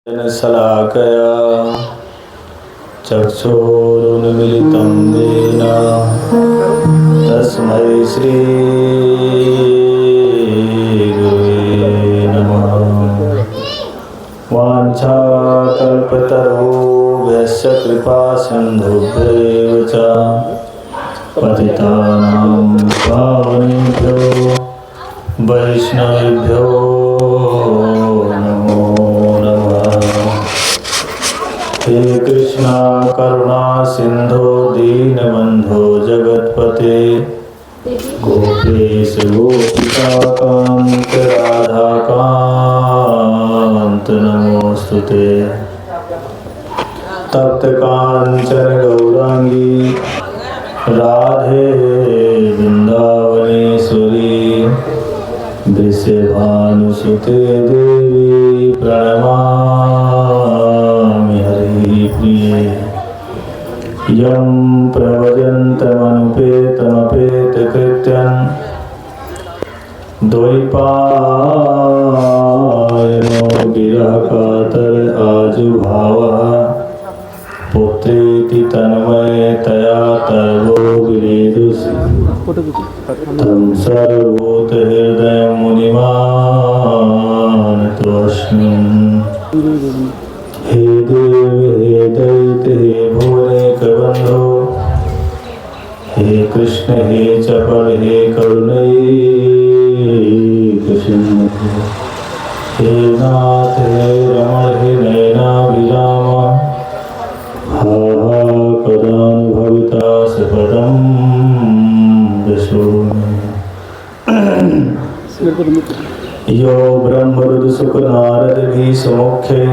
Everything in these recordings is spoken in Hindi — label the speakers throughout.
Speaker 1: शलाकया चक्षुरुन्मीलितं येन तस्मै श्रीगुरुवे नमः। वाञ्छाकल्पतरुभ्यश्च कृपासिन्धुभ्यैव च पतितानां पावनेभ्यो वैष्णवेभ्यो नमो नमः। हे कृष्णा करुणा सिंधु दीनबंधो जगत्पते गोपेश गोपिकाकांत राधाकांत नमोस्तुते। तप्त कांचन गौरांगी राधे वृंदावनेश्वरी वृषभानुसुते देवी प्रणमामि हरिप्रिये। यं प्रव्रजन्तमनुपेतमपेतकृत्यं द्वैपायनो विरहकातर आजुभावः पुत्रेति तन्मयतया तर्वो विनेदुषि तं सर्वभूतहृदयं मुनिमानतोऽस्मि। हे देव हे दैत्य हे भुवनेकबन्धो हे कृष्ण हे चपल हे करुणैकसिन्धु हे नाथ हे रमण हे नयनाभिराम हा कदानुभविता सपदं यो ब्रह्मरुद्रशुकनारदभिः समुख्ये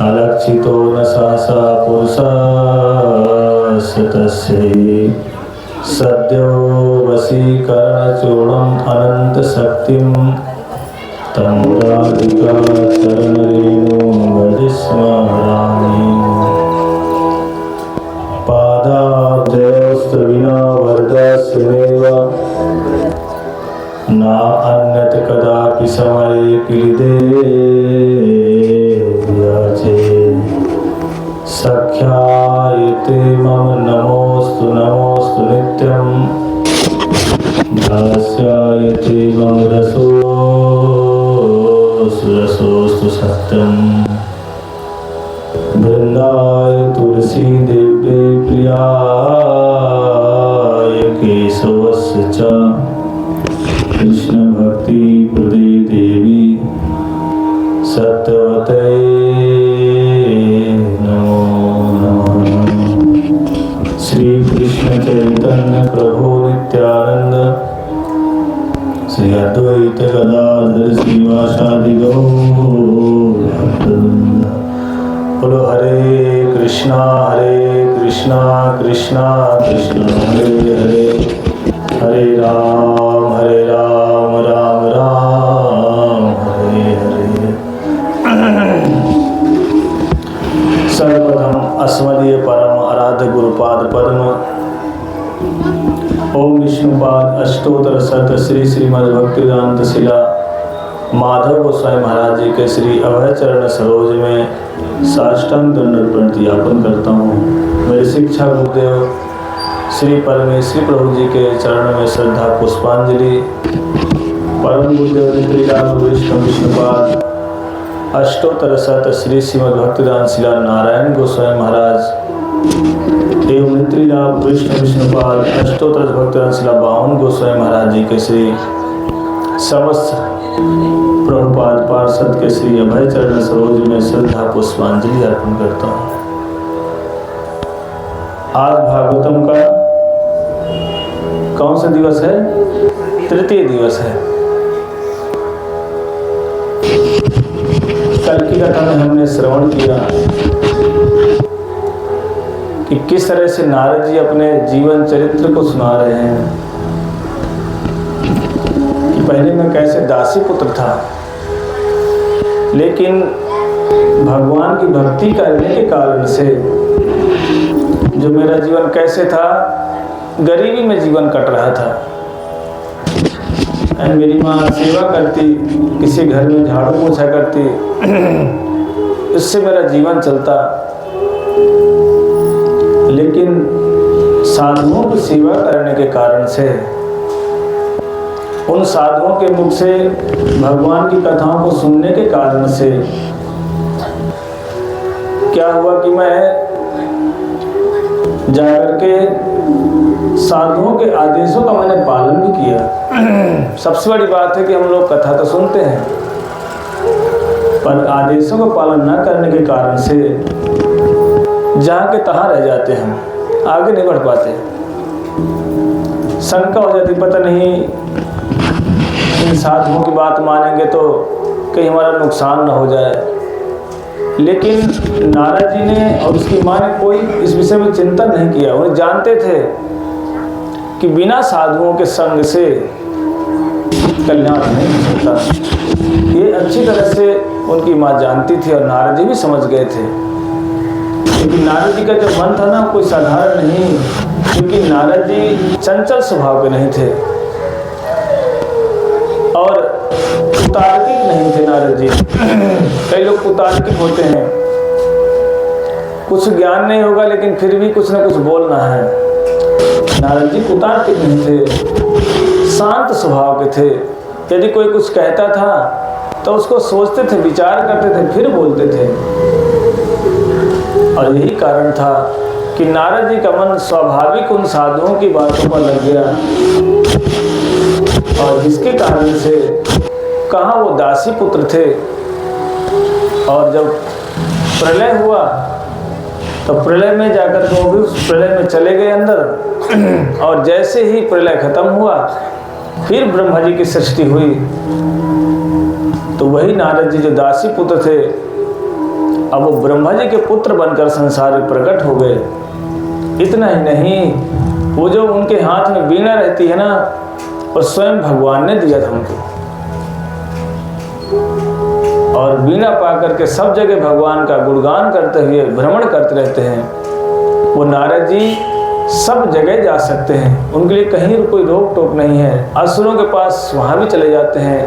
Speaker 1: अलक्षितो न सहसा पुरुषस्य तस्यै सद्यो वशीकरणचूर्णम् अनन्तशक्तिं तं राधिका चरणरेणुं भजे स्मरामि। पादाब्जयोस्त्रविना वरदास्यमेव न अन्यत् कदापि समये किलिदे याचे सख्यायते मम नमोस्तु नमोस्तु नित्यं दास्यायते मम रसोस्तु सत्यं। वृन्दाय तुलसी देव्यै प्रियाय केशवस्य च कृष्ण भक्ति प्रदे देवी सत्यवते नमो नमः। श्री कृष्ण चैतन्य प्रभु नित्यानंद श्री अद्वैत गदाधर श्रीवासादि गौर भक्तवृंद। बोलो हरे कृष्णा कृष्णा कृष्णा हरे हरे हरे राम राम राम हरे हरे। सर्वप्रथम अस्मदीय परम आराध्य गुरुपाद पद्म ओम विष्णुपाद अष्टोत्तर शत श्री श्रीमद्भक्तिवेदांत शिला माधव गोस्वामी महाराज जी के श्री अभय चरण सरोज में साष्टांग दंडवत प्रणति ज्ञापन करता हूँ। मेरे शिक्षा गुरुदेव श्री परमेश्वरी प्रभु जी के चरणों में श्रद्धा पुष्पांजलि। परम गुरुदेव वैष्णव विष्णुपाद अष्टोत्तर शत श्री श्रीमद् भक्तिवेदांत शिला नारायण गोस्वामी महाराज एवं नित्रीलाभ वैष्णव विष्णुपाद अष्टोत्तर भक्तिवेदांत शिला बावन गोस्वामी महाराज जी के श्री समस्त प्रभुपाद पार्षद के श्री अभय चरण सरोज में श्रद्धा पुष्पांजलि अर्पण करता हूँ। आज भागवतम का कौन सा दिवस है? तृतीय दिवस है। कल की कथा में हमने श्रवण किया कि किस तरह से नारद जी अपने जीवन चरित्र को सुना रहे हैं कि पहले मैं कैसे दासी पुत्र था, लेकिन भगवान की भक्ति करने के कारण से जो मेरा जीवन कैसे था, गरीबी में जीवन कट रहा था। मेरी माँ सेवा करती, किसी घर में झाड़ू पोछा करती, इससे मेरा जीवन चलता। लेकिन साधुओं की सेवा करने के कारण से, उन साधुओं के मुख से भगवान की कथाओं को सुनने के कारण से क्या हुआ कि मैं जाकर के साधुओं के आदेशों का मैंने पालन भी किया। सबसे बड़ी बात है कि हम लोग कथा तो सुनते हैं, पर आदेशों का पालन न करने के कारण से जहाँ के तहाँ रह जाते हैं, आगे नहीं बढ़ पाते। शंका हो जाती, पता नहीं इन साधुओं की बात मानेंगे तो कहीं हमारा नुकसान न हो जाए। लेकिन नारद जी ने और उसकी माँ ने कोई इस विषय में चिंतन नहीं किया। उन्हें जानते थे कि बिना साधुओं के संग से कल्याण नहीं हो सकता। ये अच्छी तरह से उनकी माँ जानती थी और नारद जी भी समझ गए थे। लेकिन नारद जी का जो मन था ना, कोई साधारण नहीं, क्योंकि नारद जी चंचल स्वभाव के नहीं थे और कुतार्किक नहीं थे नारद जी। कई लोग कुतार्किक होते हैं, कुछ ज्ञान नहीं होगा लेकिन फिर भी कुछ ना कुछ बोलना है। नारद जी कुतार्किक नहीं थे, शांत स्वभाव के थे। यदि कोई कुछ कहता था तो उसको सोचते थे, विचार करते थे, फिर बोलते थे। और यही कारण था कि नारद जी का मन स्वाभाविक उन साधुओं की बातों पर लग गया, और जिसके कारण से कहाँ वो दासी पुत्र थे। और जब प्रलय हुआ तो प्रलय में जाकर के वो भी उस प्रलय में चले गए अंदर। और जैसे ही प्रलय खत्म हुआ, फिर ब्रह्मा जी की सृष्टि हुई। तो वही नारद जी जो दासी पुत्र थे, अब वो ब्रह्मा जी के पुत्र बनकर संसार में प्रकट हो गए। इतना ही नहीं, वो जो उनके हाथ में वीणा रहती है ना, और स्वयं भगवान ने दिया था उनको। और वीणा पा करके सब जगह भगवान का गुणगान करते हुए भ्रमण करते रहते हैं। वो नारद जी सब जगह जा सकते हैं, उनके लिए कहीं कोई रोक टोक नहीं है। असुरों के पास वहाँ भी चले जाते हैं,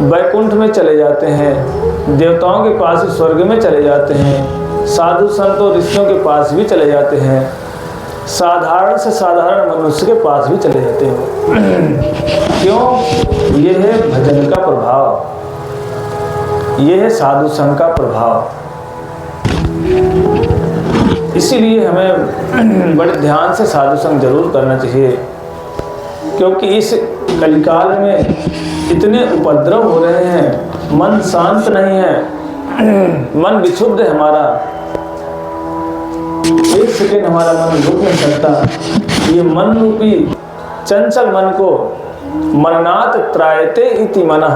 Speaker 1: वैकुंठ में चले जाते हैं, देवताओं के पास भी स्वर्ग में चले जाते हैं, साधु संतों ऋषियों के पास भी चले जाते हैं, साधारण से साधारण मनुष्य के पास भी चले जाते हैं। क्यों? ये है भजन का प्रभाव, ये है साधु संघ का प्रभाव। इसीलिए हमें बड़े ध्यान से साधु संघ जरूर करना चाहिए, क्योंकि इस कलिकाल में इतने उपद्रव हो रहे हैं, मन शांत नहीं है, मन विक्षुब्ध है हमारा। एक सेकेंड हमारा मन रुक नहीं सकता। ये मन रूपी चंचल मन को मननात् त्रायते इति मनः,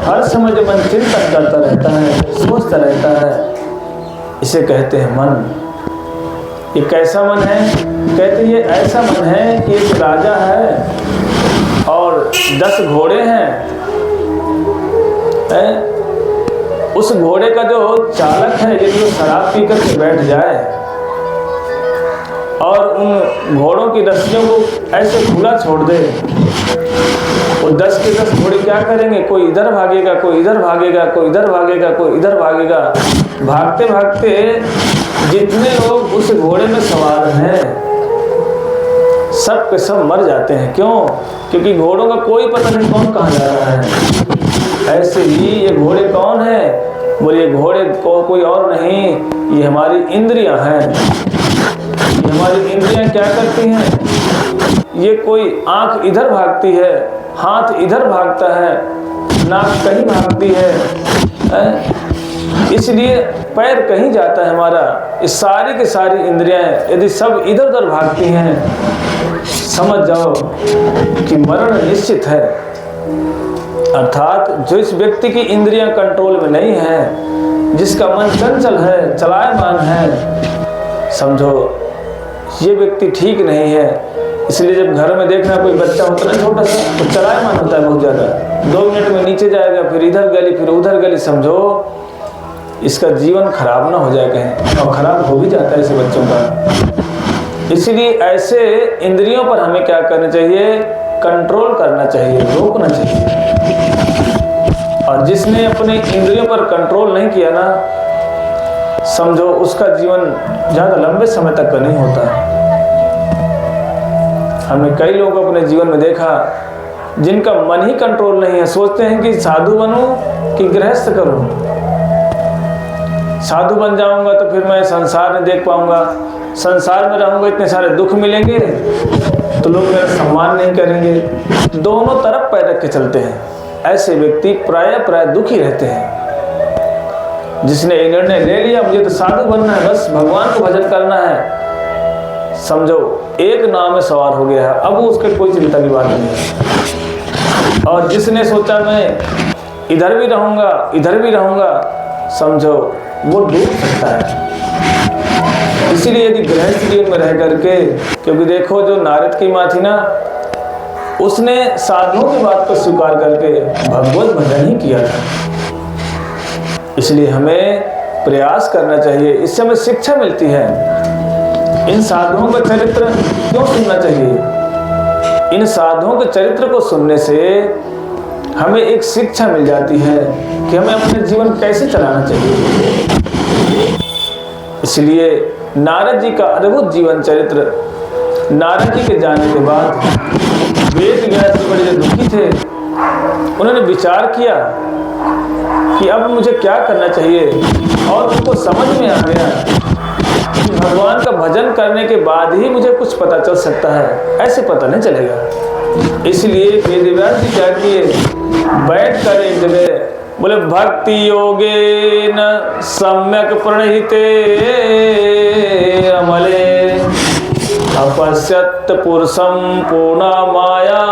Speaker 1: हर समय जो मन चिंतन करता रहता है, सोचता रहता है, इसे कहते हैं मन। ये कैसा मन है? कहते ये ऐसा मन है कि एक राजा है और 10 घोड़े हैं। उस घोड़े का जो चालक है, यदि वो शराब पी करके बैठ जाए और उन घोड़ों की रस्सियों को ऐसे खुला छोड़ दे, वो 10 के 10 घोड़े क्या करेंगे? कोई इधर भागेगा, कोई इधर भागेगा, कोई इधर भागेगा, कोई इधर भागेगा। भागते भागते जितने लोग उस घोड़े में सवार हैं, सब के सब मर जाते हैं। क्यों? क्योंकि घोड़ों का कोई पता नहीं कौन कहाँ जा रहा है। ऐसे ही ये घोड़े कौन है? बोलिए घोड़े को कोई और नहीं, ये हमारी इंद्रियां हैं। ये हमारी इंद्रियां क्या करती हैं? ये कोई आंख इधर भागती है, हाथ इधर भागता है, नाक कहीं भागती है, इसलिए पैर कहीं जाता है हमारा। इस सारी की सारी इंद्रियां यदि सब इधर उधर भागती हैं, समझ जाओ कि मरण निश्चित है। अर्थात जो इस व्यक्ति की इंद्रियां कंट्रोल में नहीं है, जिसका मन चंचल है, चलायमान है, समझो ये व्यक्ति ठीक नहीं है। इसलिए जब घर में देखना कोई बच्चा होता है छोटा सा, तो चलायमान होता है बहुत ज़्यादा, 2 मिनट में नीचे जाएगा, फिर इधर गली, फिर उधर गली, समझो इसका जीवन खराब ना हो जाए कहीं, और खराब हो भी जाता है ऐसे बच्चों का। इसीलिए ऐसे इंद्रियों पर हमें क्या करना चाहिए? कंट्रोल करना चाहिए, रोकना चाहिए। और जिसने अपने इंद्रियों पर कंट्रोल नहीं किया ना, समझो उसका जीवन ज़्यादा लंबे समय तक का नहीं होता है। हमने कई लोगों को अपने जीवन में देखा जिनका मन ही कंट्रोल नहीं है, सोचते हैं कि साधु बनूं कि गृहस्थ करूं, साधु बन जाऊंगा तो फिर मैं संसार नहीं देख पाऊंगा, संसार में रहूंगा इतने सारे दुख मिलेंगे तो लोग मेरा सम्मान नहीं करेंगे। दोनों तरफ पैर रख के चलते हैं। ऐसे व्यक्ति प्राय दुखी रहते हैं। जिसने ये निर्णय ले लिया मुझे तो साधु बनना है, बस भगवान को भजन करना है, समझो एक नाव में सवार हो गया है, अब उसके कोई चिंता की बात नहीं है। और जिसने सोचा मैं इधर भी रहूंगा, समझो वो डूब सकता है। इसीलिए यदि गृहस्थ जीवन में रह करके, क्योंकि देखो जो नारद की माँ थी ना, उसने साधुओं की बात को स्वीकार करके भगवत भजन ही किया था। इसलिए हमें प्रयास करना चाहिए, इससे हमें शिक्षा मिलती है। इन साधुओं का चरित्र क्यों सुनना चाहिए? इन साधुओं के चरित्र को सुनने से हमें एक शिक्षा मिल जाती है कि हमें अपने जीवन कैसे चलाना चाहिए। इसलिए नारद जी का अद्भुत जीवन चरित्र, नारद जी के जाने के बाद वेद व्यास जी बड़े दुखी थे। उन्होंने विचार किया कि अब मुझे क्या करना चाहिए, और उनको समझ में आ गया कि भगवान का भजन करने के बाद ही मुझे कुछ पता चल सकता है, ऐसे पता नहीं चलेगा। इसलिए वेद व्यास जी क्या किए, बैठ कर एक जगह बोले भक्ति योगेन सम्यक प्रणहिते अमले अपश्यत पुरुषं पूर्णा माया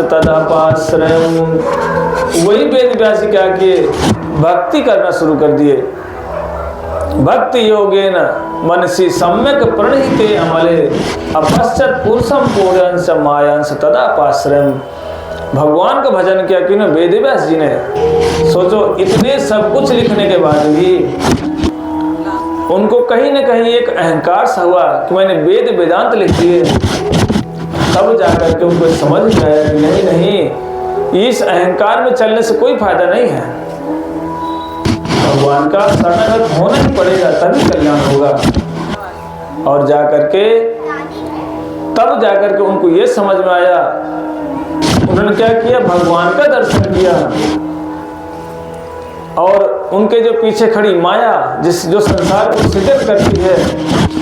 Speaker 1: तदपाश्रयम्। वही वेद व्यास जी क्या किए, भक्ति करना शुरू कर दिए। भक्ति योगेन मनसि सम्यक प्रणहिते अमले अपश्यत पुरुषं पूर्णा माया तदपाश्रयम्। भगवान का भजन किया कि वेद व्यास जी ने, सोचो इतने सब कुछ लिखने के बाद भी उनको कहीं न कहीं एक अहंकार सा हुआ कि मैंने वेद वेदांत लिख दिए। तब जाकर के उनको समझ में आया कि नहीं, इस अहंकार में चलने से कोई फायदा नहीं है, भगवान का शरणागत होना ही पड़ेगा, तभी कल्याण होगा। और तब जाकर के उनको ये समझ में आया, उन्होंने क्या किया, भगवान का दर्शन किया। और उनके जो पीछे खड़ी माया, जो संसार को सृजित करती है,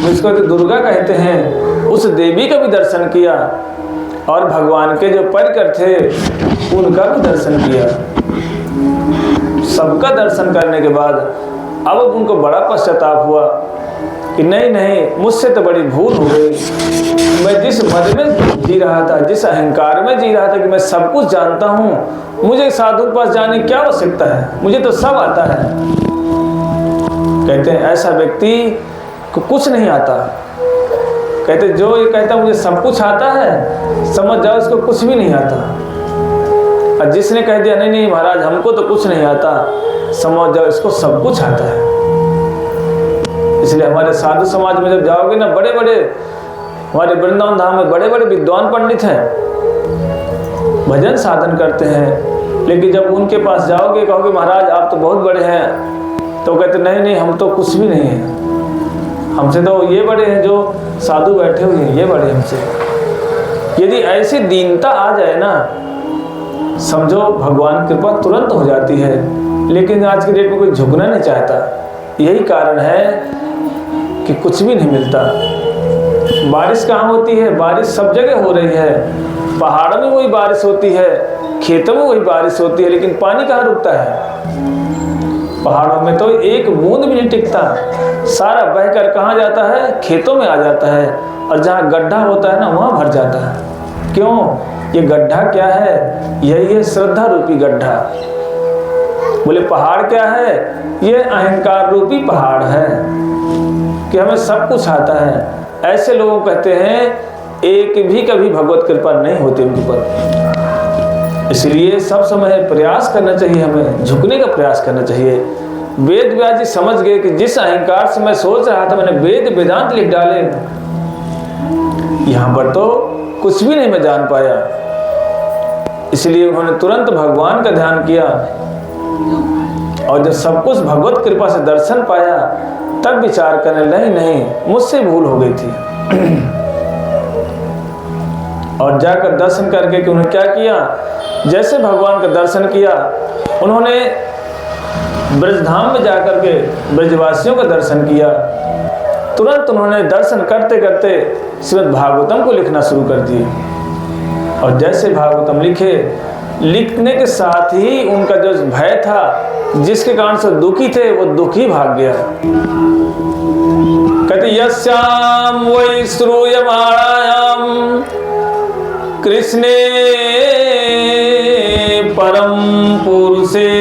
Speaker 1: जिसको तो दुर्गा कहते हैं, उस देवी का भी दर्शन किया। और भगवान के जो परिकर थे उनका भी दर्शन किया। सबका दर्शन करने के बाद अब उनको बड़ा पश्चाताप हुआ कि नहीं, मुझसे तो बड़ी भूल हो गई। मैं जिस मद में जी रहा था, जिस अहंकार में जी रहा था कि मैं सब कुछ जानता हूँ, मुझे साधु के पास जाने की क्या आवश्यकता है, मुझे तो सब आता है। कहते हैं ऐसा व्यक्ति को कुछ नहीं आता। कहते जो ये कहता मुझे सब कुछ आता है, समझ जाओ इसको कुछ भी नहीं आता। और जिसने कह दिया नहीं महाराज हमको तो कुछ नहीं आता, समझ जाओ इसको सब कुछ आता है। इसलिए हमारे साधु समाज में जब जाओगे ना, बड़े बड़े हमारे वृंदावन धाम में बड़े बड़े विद्वान पंडित हैं, भजन साधन करते हैं, लेकिन जब उनके पास जाओगे कहोगे महाराज आप तो बहुत बड़े हैं, तो कहते नहीं हम तो कुछ भी नहीं है, हमसे तो ये बड़े हैं जो साधु बैठे हुए हैं, ये बड़े हमसे। यदि ऐसी दीनता आ जाए ना, समझो भगवान की कृपा तुरंत हो जाती है। लेकिन आज की डेट में कोई झुकना नहीं चाहता। यही कारण है कि कुछ भी नहीं मिलता। बारिश कहाँ होती है? बारिश सब जगह हो रही है। पहाड़ों में वही बारिश होती है, खेतों में वही बारिश होती है, लेकिन पानी कहाँ रुकता है? पहाड़ों में तो एक बूंद भी नहीं टिकता, सारा बहकर कहाँ जाता है? खेतों में आ जाता है। और जहाँ गड्ढा होता है ना, वहाँ भर जाता है। क्यों? ये गड्ढा क्या है? यही है श्रद्धा रूपी गड्ढा। बोले पहाड़ क्या है? ये अहंकार रूपी पहाड़ है कि हमें सब कुछ आता है। ऐसे लोग कहते हैं एक भी कभी भगवत कृपा नहीं होती उनके ऊपर। इसलिए सब समय प्रयास करना चाहिए, हमें झुकने का प्रयास करना चाहिए। वेद व्यास जी समझ गए कि जिस अहंकार से मैं सोच रहा था, मैंने वेद वेदांत लिख डाले, यहाँ पर तो कुछ भी नहीं मैं जान पाया। इसलिए उन्होंने तुरंत भगवान का ध्यान किया और जब सब कुछ भगवत कृपा से दर्शन पाया तब विचार करने लगे, नहीं मुझसे भूल हो गई थी। और जाकर दर्शन करके कि उन्होंने क्या किया, जैसे भगवान का दर्शन किया उन्होंने ब्रजधाम में जाकर के ब्रजवासियों का दर्शन किया। तुरंत उन्होंने दर्शन करते करते श्रीमद् भागवतम को लिखना शुरू कर दिए। और जैसे भागवतम लिखे, लिखने के साथ ही उनका जो भय था, जिसके कारण से दुखी थे, वो दुखी भाग गया। कहते यस्याम वै श्रूयमाणायाम कृष्णे परम पुरुषे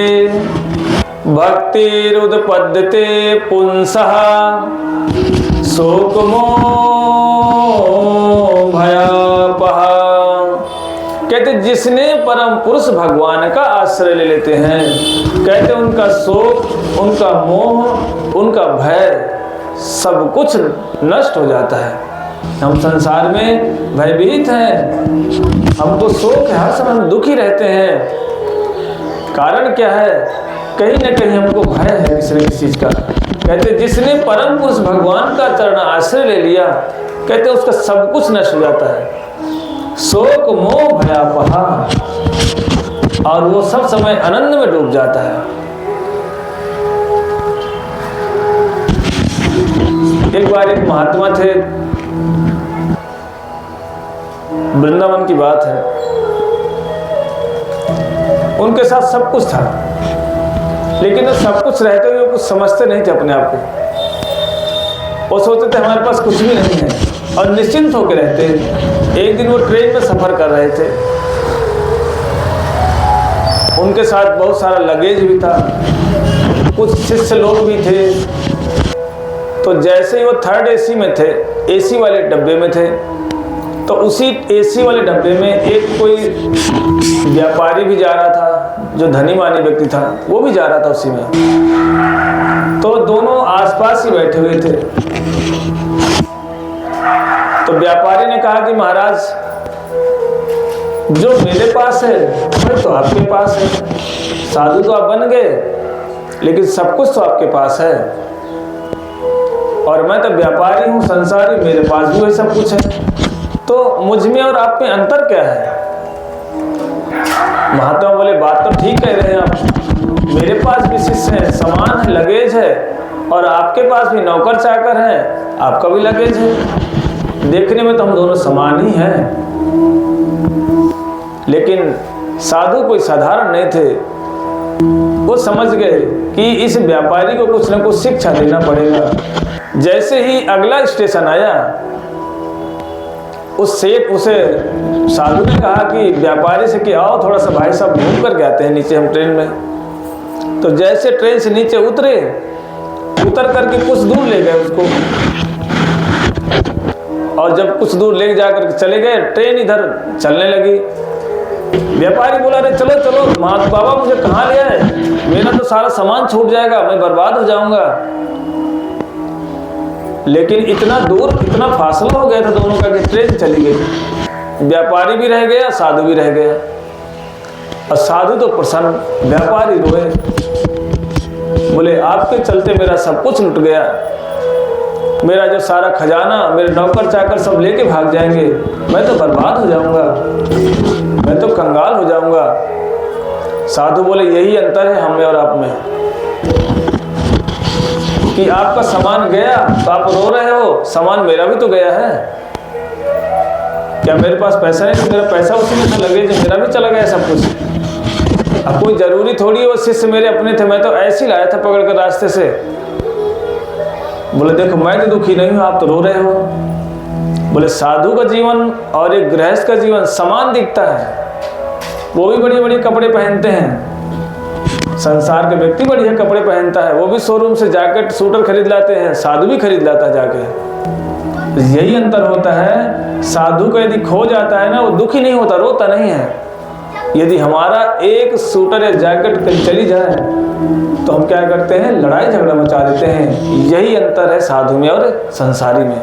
Speaker 1: भक्तिरुत्पद्यते पुंसः शोकमो भयापः। कहते जिसने परम पुरुष भगवान का आश्रय ले लेते हैं, कहते उनका शोक, उनका मोह, उनका भय सब कुछ नष्ट हो जाता है। हम संसार में भयभीत हैं, हमको शोक है, हर समय हम दुखी रहते हैं। कारण क्या है, कहीं न कहीं हमको भय है किसी न किसी चीज का। कहते जिसने परम पुरुष भगवान का चरण आश्रय ले लिया, कहते उसका सब कुछ नष्ट हो जाता है। शोक मोह भयापहा, और वो सब समय आनंद में डूब जाता है। एक बार एक महात्मा थे, वृंदावन की बात है, उनके साथ सब कुछ था, लेकिन वो सब कुछ रहते हुए कुछ समझते नहीं थे अपने आप को। वो सोचते थे हमारे पास कुछ भी नहीं है और निश्चिंत होकर रहते। एक दिन वो ट्रेन में सफर कर रहे थे, उनके साथ बहुत सारा लगेज भी था, कुछ शिष्य लोग भी थे। तो जैसे ही वो थर्ड एसी में थे, एसी वाले डब्बे में थे, तो उसी एसी वाले डब्बे में एक कोई व्यापारी भी जा रहा था, जो धनी मानी व्यक्ति था, वो भी जा रहा था उसी में। तो दोनों आसपास ही बैठे हुए थे। तो व्यापारी ने कहा कि महाराज, जो मेरे पास है वही तो आपके पास है। साधु तो आप बन गए, लेकिन सब कुछ तो आपके पास है, और मैं तो व्यापारी हूँ, संसारी, मेरे पास भी वही सब कुछ है। तो मुझ में और आप में अंतर क्या है? महात्मा बोले, बात तो ठीक कह रहे हैं आप, मेरे पास भी शिष्य है, सामान है, लगेज है, और आपके पास भी नौकर चाकर है, आपका भी लगेज है। देखने में तो हम दोनों समान ही हैं। लेकिन साधु कोई साधारण नहीं थे। वो समझ गए कि इस व्यापारी को कुछ न कुछ शिक्षा देना पड़ेगा। जैसे ही अगला स्टेशन आया, उस सेठ उसे साधु ने कहा कि व्यापारी से कि आओ थोड़ा सा भाई साहब घूम कर के आते हैं नीचे हम ट्रेन में। तो जैसे ट्रेन से नीचे उतरे, उतर करके कुछ दूर ले गए उसको, और जब कुछ दूर ले जाकर चले गए, ट्रेन इधर चलने लगी। व्यापारी बोला, अरे चलो चलो बाबा, मुझे कहाँ ले आए, मेरा तो सारा सामान छूट जाएगा, मैं बर्बाद हो जाऊंगा। लेकिन इतना दूर, इतना फासला हो गया था दोनों का कि ट्रेन चली गई। व्यापारी भी रह गया, साधु भी रह गया। और साधु तो प्रसन्न, व्यापारी रोए, बोले आपके चलते मेरा सब कुछ लुट गया, मेरा जो सारा खजाना, मेरे नौकर चाकर सब लेके भाग जाएंगे, मैं तो बर्बाद हो जाऊंगा, मैं तो कंगाल हो जाऊंगा। साधु बोले, यही अंतर है हम में और आप में, कि आपका सामान गया तो आप रो रहे हो, सामान मेरा भी तो गया है। क्या मेरे पास पैसा नहीं तो मेरा पैसा उसी में लगे, जो मेरा भी चला गया सब कुछ। अब कोई जरूरी थोड़ी है वो शिष्य मेरे अपने थे, मैं तो ऐसे ही लाया था पकड़ कर रास्ते से। बोले देखो मैं तो दुखी नहीं हूँ, आप तो रो रहे हो। बोले साधु का जीवन और एक गृहस्थ का जीवन समान दिखता है। वो भी बड़े बड़े कपड़े पहनते हैं, संसार के व्यक्ति बढ़िया कपड़े पहनता है, वो भी शोरूम से जैकेट सूटर खरीद लाते हैं, साधु भी खरीद लाता है जाके। यही अंतर होता है। साधु का यदि खो जाता है ना, वो दुखी नहीं होता, रोता नहीं है। यदि हमारा एक सूटर या जैकेट कहीं चली जाए तो हम क्या करते हैं, लड़ाई झगड़ा मचा देते हैं। यही अंतर है साधु में और संसारी में।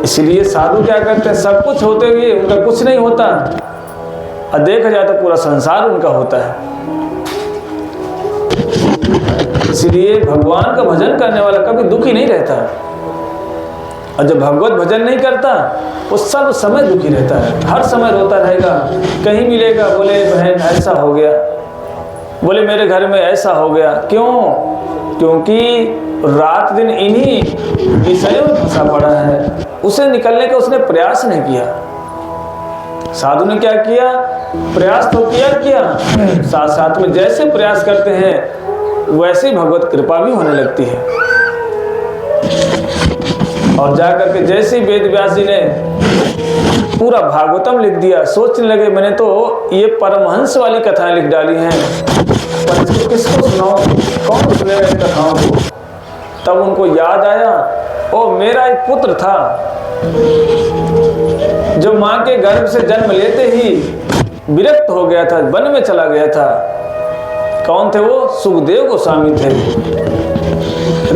Speaker 1: इसलिए साधु क्या करते हैं, सब कुछ होते हुए उनका कुछ नहीं होता, और देखा जाए तो पूरा संसार उनका होता है। इसलिए भगवान का भजन करने वाला कभी दुखी नहीं रहता, और जब भगवत भजन नहीं करता वो सब समय दुखी रहता है, हर समय रोता रहेगा। कहीं मिलेगा बोले बहन ऐसा हो गया, बोले मेरे घर में ऐसा हो गया। क्यों? क्योंकि रात दिन इन्हीं विषयों में फंसा पड़ा है, उसे निकलने का उसने प्रयास नहीं किया। साधु ने क्या किया? प्रयास तो किया, साथ साथ में जैसे प्रयास करते हैं वैसे ही भगवत कृपा भी होने लगती है। और जाकर के जैसे ही वेद व्यास जी ने पूरा भागवतम लिख दिया, सोचने लगे मैंने तो ये परमहंस वाली कथाएं लिख डाली हैं, पर इसको किसको सुनाऊं, कौन सुनेगा इन कथाओं को? तब उनको याद आया, ओ मेरा एक पुत्र था जो माँ के गर्भ से जन्म लेते ही विरक्त हो गया था, वन में चला गया था। कौन थे वो? सुखदेव गोस्वामी थे।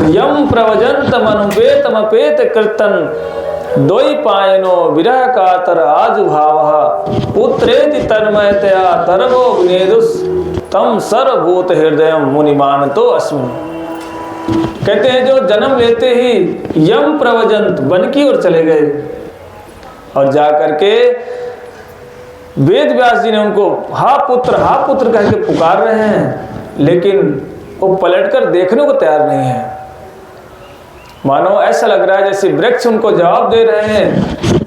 Speaker 1: यम प्रवजंत मनुपेत मपेत कीर्तन दोई पायनो विरह कातर आजुभावः पुत्रेति तन्मयतया तरवो विनेदुस तम सर्वभूत हृदयम मुनिमानतो अस्मिन्। कहते हैं जो जन्म लेते ही यम प्रवजंत वन की ओर चले गए, और जाकर के वेद व्यास जी ने उनको हा पुत्र कह के पुकार रहे हैं, लेकिन वो पलटकर देखने को तैयार नहीं है। मानो ऐसा लग रहा है जैसे वृक्ष उनको जवाब दे रहे हैं,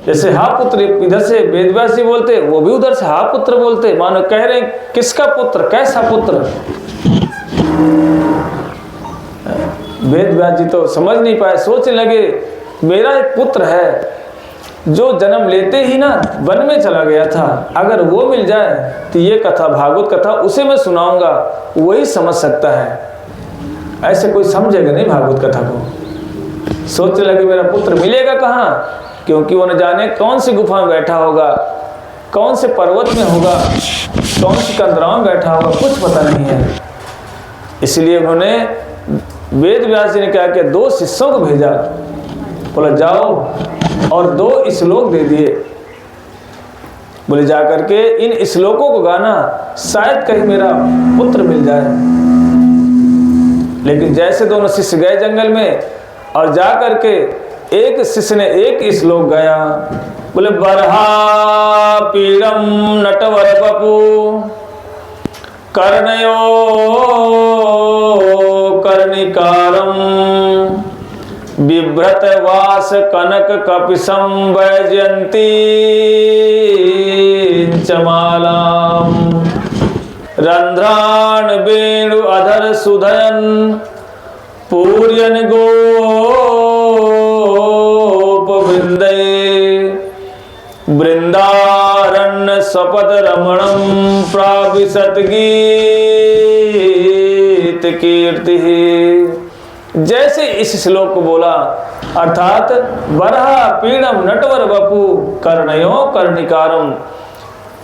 Speaker 1: जैसे हा पुत्र इधर से वेद व्यास जी बोलते, वो भी उधर से हा पुत्र बोलते, मानो कह रहे हैं किसका पुत्र, कैसा पुत्र। वेद व्यास जी तो समझ नहीं पाए, सोचने लगे मेरा एक पुत्र है जो जन्म लेते ही ना वन में चला गया था, अगर वो मिल जाए तो ये कथा भागवत कथा उसे मैं सुनाऊंगा, वही समझ सकता है, ऐसे कोई समझेगा नहीं भागवत कथा को। सोचने लगे मेरा पुत्र मिलेगा कहाँ, क्योंकि वो न जाने कौन सी गुफा में बैठा होगा, कौन से पर्वत में होगा, कौन सी कंदराओं में बैठा होगा, कुछ पता नहीं है। इसलिए उन्होंने वेद व्यास जी ने क्या किया, 2 शिष्यों को भेजा, बोला जाओ और 2 श्लोक दे दिए, बोले जा करके इन श्लोकों को गाना, शायद कहीं मेरा पुत्र मिल जाए। लेकिन जैसे दोनों शिष्य गए जंगल में, और जा करके एक शिष्य ने एक श्लोक गाया, बोले बरहा पीड़म नटवर बपू कर्णयो कर्णिकारम बिभ्रत वास कनक कपिसम वैजयंती चमालाम रंध्रान वेणु अधर सुधयन पूर्यन गोप वृंदे वृंदारण्य सपद रमणम प्राविशत गीत कीर्ति। जैसे इस श्लोक को बोला, अर्थात बरहा पीड़म नटवर वपु कर्णयो कर्णिकारम,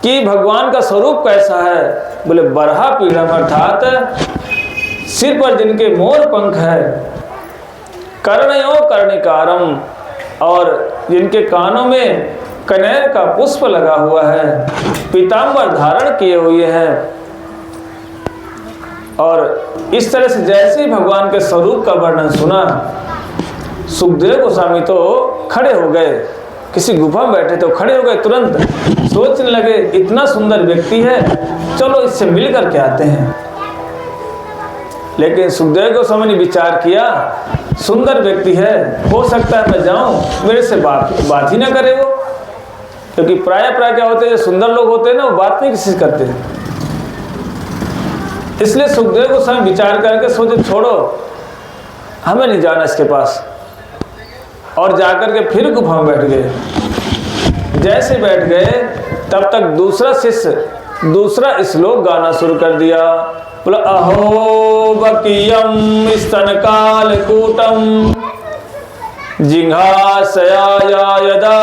Speaker 1: कि भगवान का स्वरूप कैसा है, बोले बरहा पीड़म अर्थात सिर पर जिनके मोर पंख है, कर्णयो कर्णिकारम और जिनके कानों में कनेर का पुष्प लगा हुआ है, पीतांबर धारण किए हुए हैं। और इस तरह से जैसे ही भगवान के स्वरूप का वर्णन सुना, सुखदेव गोस्वामी तो खड़े हो गए, किसी गुफा में बैठे तो खड़े हो गए, तुरंत सोचने लगे इतना सुंदर व्यक्ति है, चलो इससे मिल करके आते हैं। लेकिन सुखदेव गोस्वामी ने विचार किया, सुंदर व्यक्ति है, हो सकता है मैं जाऊं, मेरे से बात ही ना करे वो, क्योंकि प्राय क्या होते हैं, जो सुंदर लोग होते हैं ना, वो बात नहीं किसी से करते हैं। इसलिए सुखदेव गोस्वामी विचार करके सोचे छोड़ो, हमें नहीं जाना इसके पास, और जाकर के फिर गुफा में बैठ गए। जैसे बैठ गए तब तक दूसरा शिष्य दूसरा श्लोक गाना शुरू कर दिया, बोला अहो बकीयम स्तन काल कूटम जिघासया यदा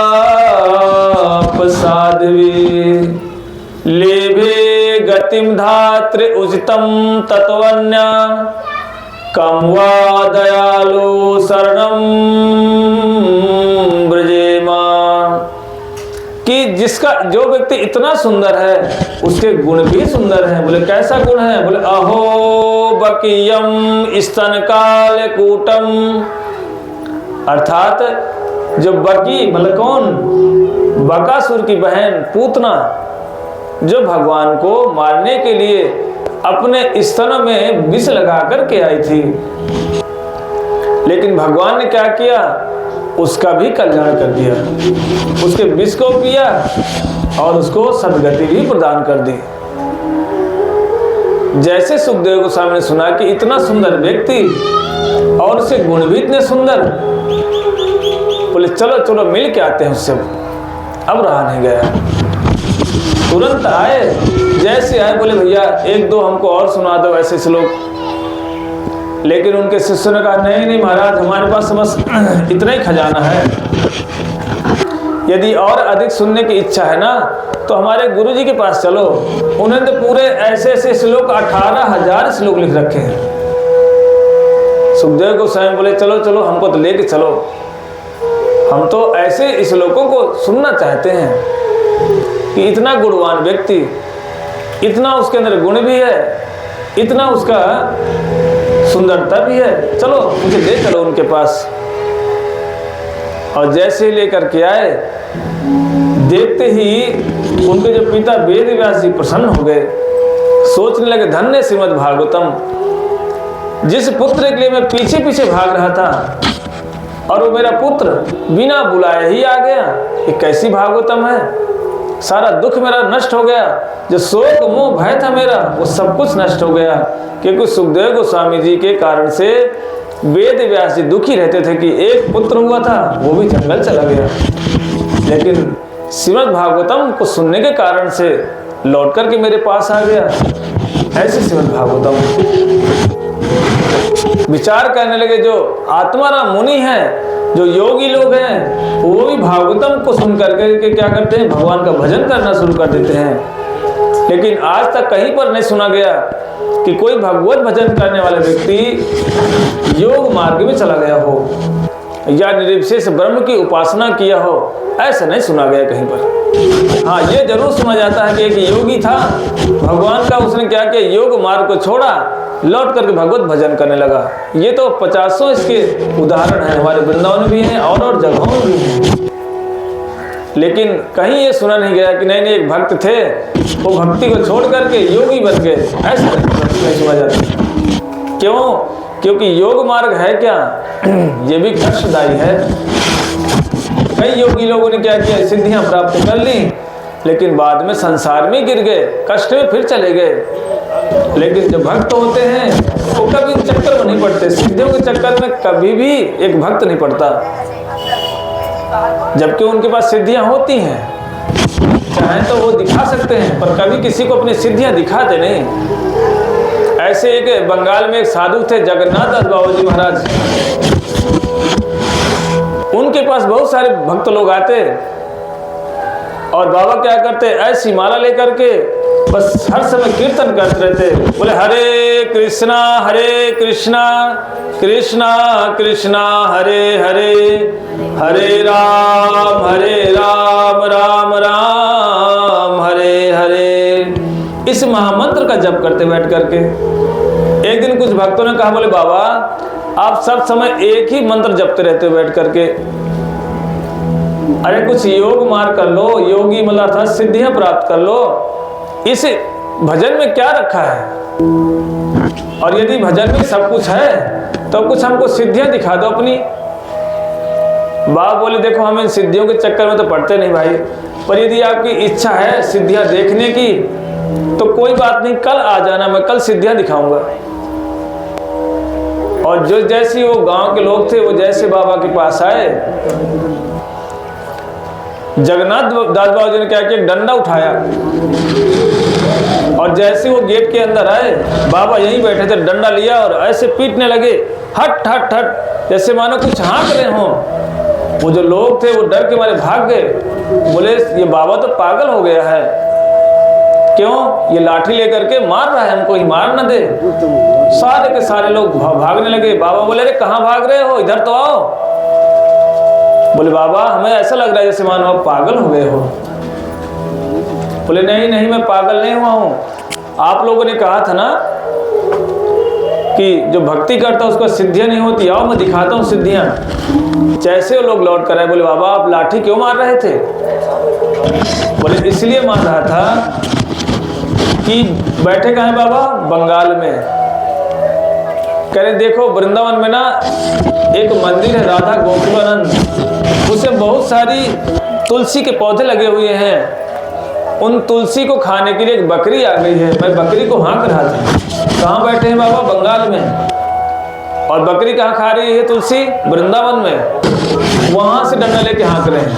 Speaker 1: साध्वी लेभे गतिम धात्र उचितम तत्वन्या कम वा दयालु शरणम ब्रजेम। जो व्यक्ति इतना सुंदर है उसके गुण भी सुंदर हैं। बोले कैसा गुण है? बोले अहो बकियम स्तन काल कूटम, अर्थात जो बकी मतलब कौन? बकासुर की बहन पूतना, जो भगवान को मारने के लिए अपने स्तनों में विष लगा करके आई थी, लेकिन भगवान ने क्या किया? उसका भी कल्याण कर दिया, उसके विष को पिया और उसको सद्गति भी प्रदान कर दी। जैसे सुखदेव गोस्वामी ने सुना कि इतना सुंदर व्यक्ति और उसके गुण भी इतने सुंदर, बोले चलो चलो मिल के आते हैं उससे। अब रहा नहीं गया, तुरंत आए। जैसे आए बोले भैया एक दो हमको और सुना दो ऐसे श्लोक। लेकिन उनके शिष्यों ने कहा नहीं नहीं महाराज, हमारे पास बस इतना ही खजाना है। यदि और अधिक सुनने की इच्छा है ना तो हमारे गुरुजी के पास चलो, उन्होंने तो पूरे ऐसे ऐसे श्लोक 18,000 श्लोक लिख रखे हैं। सुखदेव गोस्वामी बोले चलो चलो हमको तो लेके चलो, हम तो ऐसे श्लोकों को सुनना चाहते हैं कि इतना गुणवान व्यक्ति, इतना उसके अंदर गुण भी है, इतना उसका सुंदरता भी है, चलो मुझे ले चलो उनके पास। और जैसे ही लेकर के आए, देखते ही उनके जो पिता वेद व्यास जी प्रसन्न हो गए। सोचने लगे धन्य श्रीमद् भागवतम, जिस पुत्र के लिए मैं पीछे पीछे भाग रहा था और वो मेरा पुत्र बिना बुलाए ही आ गया, ये कैसी भागवतम है। सारा दुख मेरा नष्ट हो गया, जो शोक मोह भय था मेरा वो सब कुछ नष्ट हो गया, क्योंकि सुखदेव गोस्वामी जी के कारण से वेद व्यास जी दुखी रहते थे कि एक पुत्र हुआ था वो भी जंगल चला गया, लेकिन श्रीमद् भागवतम को सुनने के कारण से लौट करके मेरे पास आ गया। ऐसे श्रीमद् भागवतम विचार करने लगे। जो आत्माराम मुनि हैं, जो योगी लोग हैं, वो भी भागवतम को सुन करके क्या करते हैं? भगवान का भजन करना शुरू कर देते हैं। लेकिन आज तक कहीं पर नहीं सुना गया कि कोई भगवत भजन करने वाला व्यक्ति योग मार्ग में चला गया हो या निर्विशेष ब्रह्म की उपासना किया हो, ऐसा नहीं सुना गया कहीं पर। हाँ, ये जरूर सुना जाता है कि एक योगी था, भगवान का उसने क्या किया? योग मार्ग को छोड़ा, लौट करके भगवत भजन करने लगा। ये तो 50 इसके उदाहरण हैं, हमारे वृंदावन भी हैं और जगहों में भी हैं। लेकिन कहीं ये सुना नहीं गया कि नहीं एक भक्त थे, वो भक्ति को छोड़ करके योगी बन गए, ऐसा नहीं सुना जाता। क्यों? क्योंकि योग मार्ग है क्या? ये भी कष्टदायी है। कई योगी लोगों ने क्या किया? सिद्धियां प्राप्त कर ली, लेकिन बाद में संसार में गिर गए, कष्ट में फिर चले गए। लेकिन जो भक्त होते हैं वो कभी चक्कर में नहीं पड़ते, सिद्धियों के चक्कर में कभी भी एक भक्त नहीं पड़ता, जबकि उनके पास सिद्धियां होती हैं, चाहे तो वो दिखा सकते हैं, पर कभी किसी को अपनी सिद्धियां दिखाते नहीं। ऐसे एक बंगाल में एक साधु थे, जगन्नाथ दास बाबा जी महाराज। उनके पास बहुत सारे भक्त लोग आते और बाबा क्या करते? ऐसी माला लेकर के बस हर समय कीर्तन करते रहते। बोले हरे कृष्णा कृष्णा कृष्णा हरे हरे, हरे राम राम राम हरे हरे। इस महामंत्र का जप करते बैठ करके। एक दिन कुछ भक्तों ने कहा, बोले बाबा आप सब समय एक ही मंत्र जपते रहते हो बैठ करके, अरे कुछ योग मार्ग कर लो, योगी मतलब अर्थात सिद्धियां प्राप्त कर लो। इस भजन में क्या रखा है? और यदि भजन में सब कुछ है तो कुछ हमको सिद्धियां दिखा दो अपनी। बाबा बोले देखो हम इन सिद्धियों के चक्कर में तो पड़ते नहीं भाई, पर यदि आपकी इच्छा है सिद्धियां देखने की तो कोई बात नहीं, कल आ जाना, मैं कल सिद्धियां दिखाऊंगा। और जो जैसे वो गांव के लोग थे वो जैसे बाबा के पास आए, जगन्नाथ दास बाबा जी ने क्या किया? डंडा उठाया और जैसे वो गेट के अंदर आए, बाबा यहीं बैठे थे, डंडा लिया और ऐसे पीटने लगे, हट हट हट, जैसे मानो कुछ हाँक रहे हों। वो जो लोग थे वो डर के मारे भाग गए, बोले ये बाबा तो पागल हो गया है, क्यों? ये लाठी लेकर के मार रहा है हमको, ही मार न दे। सारे के सारे लोग भागने लगे। बाबा बोले अरे कहाँ भाग रहे हो, इधर तो आओ। बोले बाबा हमें ऐसा लग रहा है जैसे मानो आप पागल हो गए हो। बोले नहीं नहीं, मैं पागल नहीं हुआ हूँ। आप लोगों ने कहा था ना कि जो भक्ति करता है उसको सिद्धियाँ नहीं होती, आओ मैं दिखाता हूँ सिद्धियाँ। जैसे वो लोग लौट कर आए, बोले बाबा आप लाठी क्यों मार रहे थे? बोले इसलिए मार रहा था कि बैठे कहाँ हैं बाबा? बंगाल में। कह रहे देखो वृंदावन में ना एक मंदिर है राधा गोकुलानंद, उसमें बहुत सारी तुलसी के पौधे लगे हुए हैं। उन तुलसी को खाने के लिए एक बकरी आ गई है, मैं बकरी को हाँक रहा था। कहाँ बैठे हैं बाबा? बंगाल में। और बकरी कहाँ खा रही है तुलसी? वृंदावन में। वहाँ से डंडा लेके हाँक रहे हैं।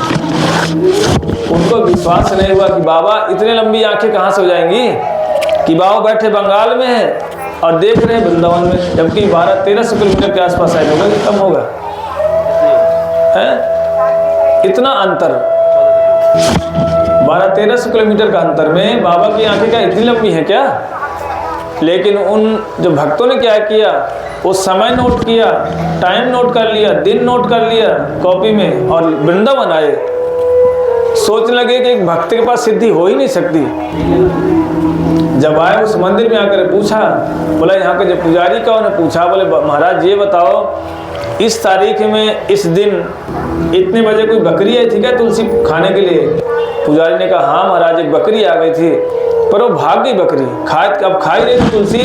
Speaker 1: उनको विश्वास नहीं हुआ कि बाबा इतने लंबी आंखें कहाँ से हो जाएंगी कि बाबा बैठे बंगाल में है और देख रहे हैं वृंदावन में, जबकि 1200-1300 किलोमीटर के आसपास आए होगा कि कम होगा है? इतना अंतर, 1200-1300 किलोमीटर का अंतर में बाबा की आंखें क्या इतनी लंबी है क्या? लेकिन उन जो भक्तों ने क्या किया, वो समय नोट किया, टाइम नोट कर लिया, दिन नोट कर लिया कॉपी में और वृंदावन आए। सोचने लगे कि एक भक्त के पास सिद्धि हो ही नहीं सकती। जब आए उस मंदिर में आकर पूछा, बोला यहाँ के जो पुजारी का, उन्हें पूछा, बोले महाराज ये बताओ इस तारीख में इस दिन इतने बजे कोई बकरी आई थी क्या तुलसी खाने के लिए? पुजारी ने कहा हाँ महाराज एक बकरी आ गई थी, पर वो भाग गई बकरी। अब खा ही रही थी तुलसी,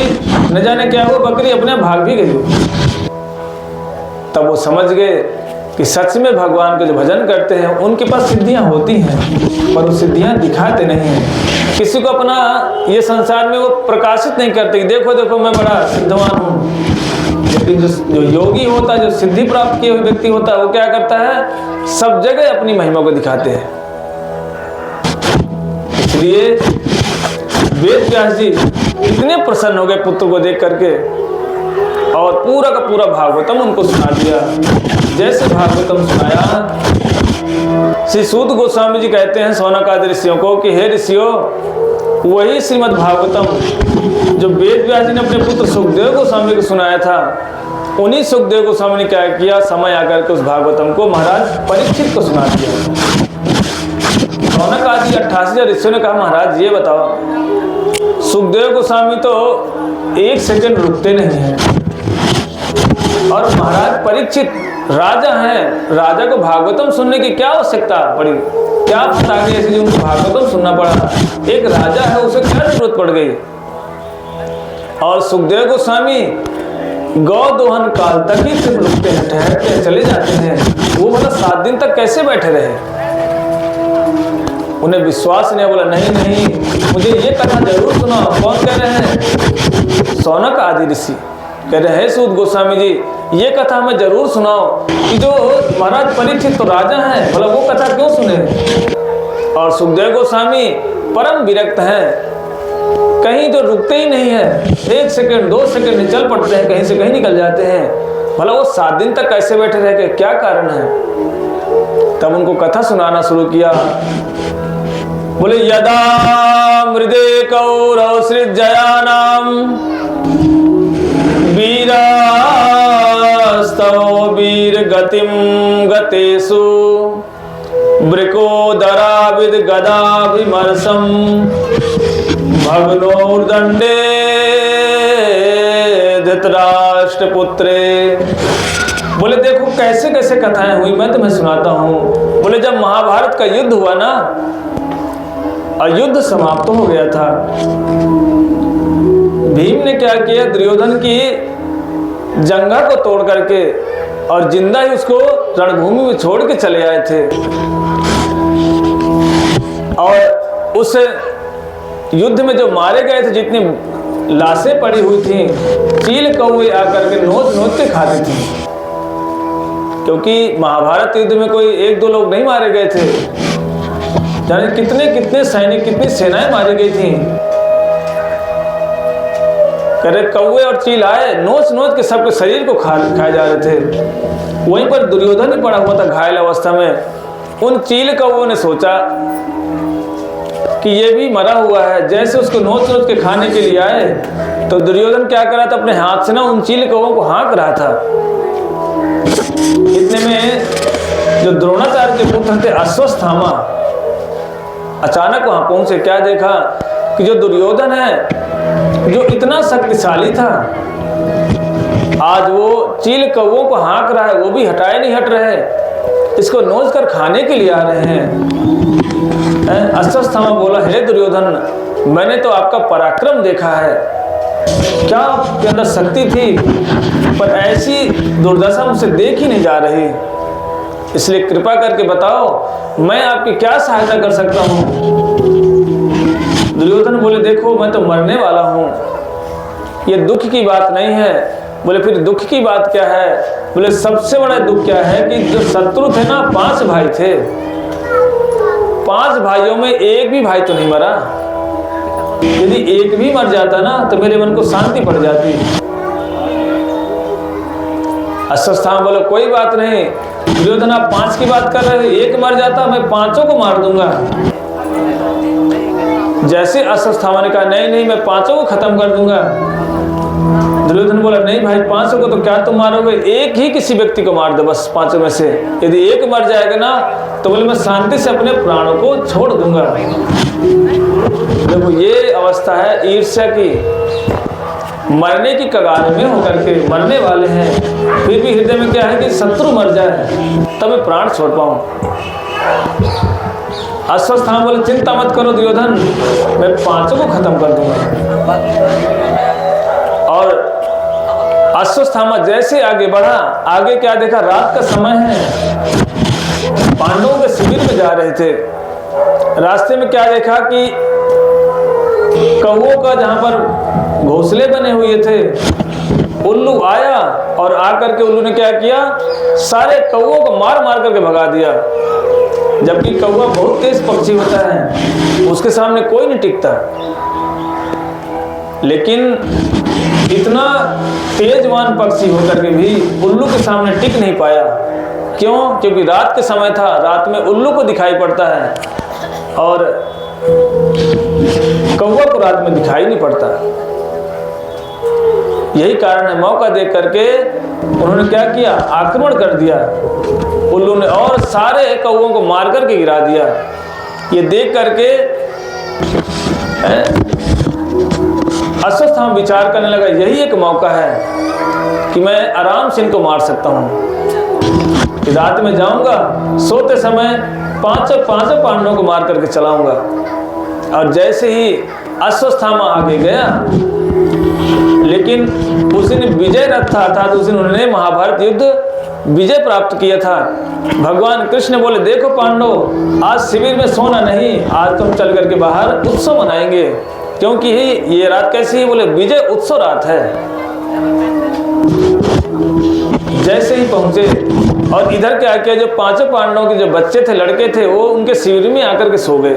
Speaker 1: न जाने क्या हुआ बकरी अपने भाग भी गई। तब वो समझ गए कि सच में भगवान के जो भजन करते हैं उनके पास सिद्धियां होती हैं, पर वो सिद्धियां दिखाते नहीं हैं। किसी को अपना ये संसार में वो प्रकाशित नहीं करते कि देखो देखो मैं बड़ा सिद्धवान हूँ। लेकिन जो योगी होता है, जो सिद्धि प्राप्त किए हुए व्यक्ति होता है, वो क्या करता है? सब जगह अपनी महिमा को दिखाते हैं। इसलिए वेद व्यास जी इतने प्रसन्न हो गए पुत्र को देख करके और पूरा का पूरा भागवतम उनको सुना दिया। जैसे भागवतम सुनाया, श्री सूत गोस्वामी जी कहते हैं शौनक आदि ऋषियों को कि हे ऋषियों, वही श्रीमद् भागवतम जो वेद व्यास जी ने अपने पुत्र सुखदेव गोस्वामी को सुनाया था, उन्हीं सुखदेव गोस्वामी ने क्या किया, समय आकर के उस भागवतम को महाराज परीक्षित को सुना दिया। शौनक आदि 88 ऋषियों ने कहा महाराज ये बताओ, सुखदेव गोस्वामी तो एक सेकंड रुकते नहीं हैं, और महाराज परीक्षित राजा हैं, राजा को भागवतम सुनने की क्या आवश्यकता पड़ी? क्या पता कि ऐसे उनको भागवतम सुनना पड़ा? एक राजा है, उसे क्या जरूरत पड़ गई? और सुखदेव गोस्वामी गौ दोहन काल तक ही सिर्फ रुकते हैं, ठहरते हैं, चले जाते हैं। वो मतलब 7 दिन तक कैसे बैठे रहे? उन्हें विश्वास नहीं। बोला नहीं नहीं, मुझे ये कथा जरूर सुनाओ। कौन कह रहे हैं? शौनक आदि ऋषि कह रहे हैं सूत गोस्वामी जी ये कथा हमें जरूर सुनाओ कि जो महाराज परीक्षित तो राजा हैं, बोला वो कथा क्यों सुने? और सुखदेव गोस्वामी परम विरक्त हैं, कहीं तो रुकते ही नहीं है, 1 सेकंड 2 सेकंड चल पड़ते हैं, कहीं से कहीं निकल जाते हैं। भला वो 7 दिन तक कैसे बैठे रह गए? क्या कारण है? तब उनको कथा सुनाना शुरू किया। बोले यदा मृदे कौरव सृजयानाम वीरास्तव वीर गतिम गतेषु वृकोदराविद गदाभिमर्शम भग्नोर्दंडे धृतराष्ट्रपुत्रे। बोले देखो कैसे कैसे कथाएं हुई, मैं तुम्हें सुनाता हूँ। बोले जब महाभारत का युद्ध हुआ ना, और युद्ध समाप्त हो गया था, भीम ने क्या किया, दुर्योधन की जंघा को तोड़ करके और जिंदा ही उसको रणभूमि में छोड़ के चले आए थे। और उस युद्ध में जो मारे गए थे, जितनी लाशें पड़ी हुई थी, चील कौवे आकर के नोच नोच के खाते थे। क्योंकि महाभारत युद्ध में कोई 1-2 लोग नहीं मारे गए थे, यानी कितने कितने सैनिक, कितनी सेनाएं मारी गई थी। करे कौवे और चील आए, नोच नोच के सबके शरीर को खाए जा रहे थे। वहीं पर दुर्योधन ही पड़ा हुआ था घायल अवस्था में। उन चील कौवों ने सोचा कि ये भी मरा हुआ है, जैसे उसको नोच नोच के खाने के लिए आए, तो दुर्योधन क्या कर रहा था, अपने हाथ से ना उन चील कौवों को हाँक रहा था। इतने में जो द्रोणाचार्य के पुत्र थे अश्वत्थामा, अचानक वहां पहुंचे, क्या देखा कि जो दुर्योधन है, जो इतना शक्तिशाली था, आज वो चील कौवों को हाँक रहा है, वो भी हटाए नहीं हट रहे, इसको नोच कर खाने के लिए आ रहे हैं। अश्वत्थामा बोला, हे दुर्योधन, मैंने तो आपका पराक्रम देखा है, क्या आपके अंदर शक्ति थी, पर ऐसी दुर्दशा मुझसे देख ही नहीं जा रही, इसलिए कृपा करके बताओ मैं आपकी क्या सहायता कर सकता हूँ। दुर्योधन बोले, देखो मैं तो मरने वाला हूँ, ये दुख की बात नहीं है। बोले, फिर दुख की बात क्या है? बोले, सबसे बड़ा दुख क्या है कि जो शत्रु थे ना, 5 भाई थे, 5 भाइयों में एक भी भाई तो नहीं मरा, यदि एक भी मर जाता ना तो मेरे मन को शांति पड़ जाती। अश्वत्थामा बोला, कोई बात नहीं दुर्योधन, आप 5 की बात कर रहे हैं, एक मर जाता मैं 5 को मार दूंगा। जैसे अश्वत्थामा ने कहा, नहीं नहीं मैं 5 को खत्म कर दूंगा। दुर्योधन बोला, नहीं भाई 5 को तो क्या तुम मारोगे, एक ही किसी व्यक्ति को मार दो बस 5 में से, यदि एक मर जाएगा ना तो बोले मैं शांति से अपने प्राणों को छोड़ दूंगा। देखो ये अवस्था है ईर्ष्या की, मरने की कगार में होकर के मरने वाले हैं, फिर भी हृदय में क्या है कि शत्रु मर जाए तब मैं प्राण छोड़ पाऊं। अश्वत्थामा बोले, चिंता मत करो दुर्योधन, मैं 5 को खत्म कर दूंगा। और अश्वत्थामा जैसे आगे बढ़ा, आगे क्या देखा, रात का समय है, पांडवों के शिविर में जा रहे थे, रास्ते में क्या देखा कि कौवों का जहां पर घोंसले बने हुए थे, उल्लू आया और आकर के उल्लू ने क्या किया, सारे कौवों को मार मार करके भगा दिया। जबकि कौवा बहुत तेज पक्षी होता है, उसके सामने कोई नहीं टिकता, लेकिन इतना तेजवान पक्षी होकर के भी उल्लू के सामने टिक नहीं पाया। क्यों? क्योंकि रात के समय था, रात में उल्लू को दिखाई पड़ता है और कौवा को रात में दिखाई नहीं पड़ता। यही कारण है, मौका देख करके उन्होंने क्या किया, आक्रमण कर दिया उल्लू ने, और सारे कौवों को मार करके गिरा दिया। ये देख करके अश्वत्थामा विचार करने लगा, यही एक मौका है कि मैं आराम से इनको मार सकता हूँ। रात में जाऊंगा, सोते समय 5 पांडवों को मार करके चलाऊंगा। और जैसे ही अश्वत्थामा आगे गया, लेकिन उस दिन विजय रथ था, अर्थात उस दिन उन्होंने महाभारत युद्ध विजय प्राप्त किया था। भगवान कृष्ण बोले, देखो पांडव, आज शिविर में सोना नहीं, आज तुम चल करके बाहर उत्सव मनाएंगे, क्योंकि ये रात कैसी है, बोले विजय उत्सव रात है। जैसे ही पहुंचे और इधर क्या किया, जो 5 पांडवों के जो बच्चे थे, लड़के थे, वो उनके शिविर में आकर के सो गए,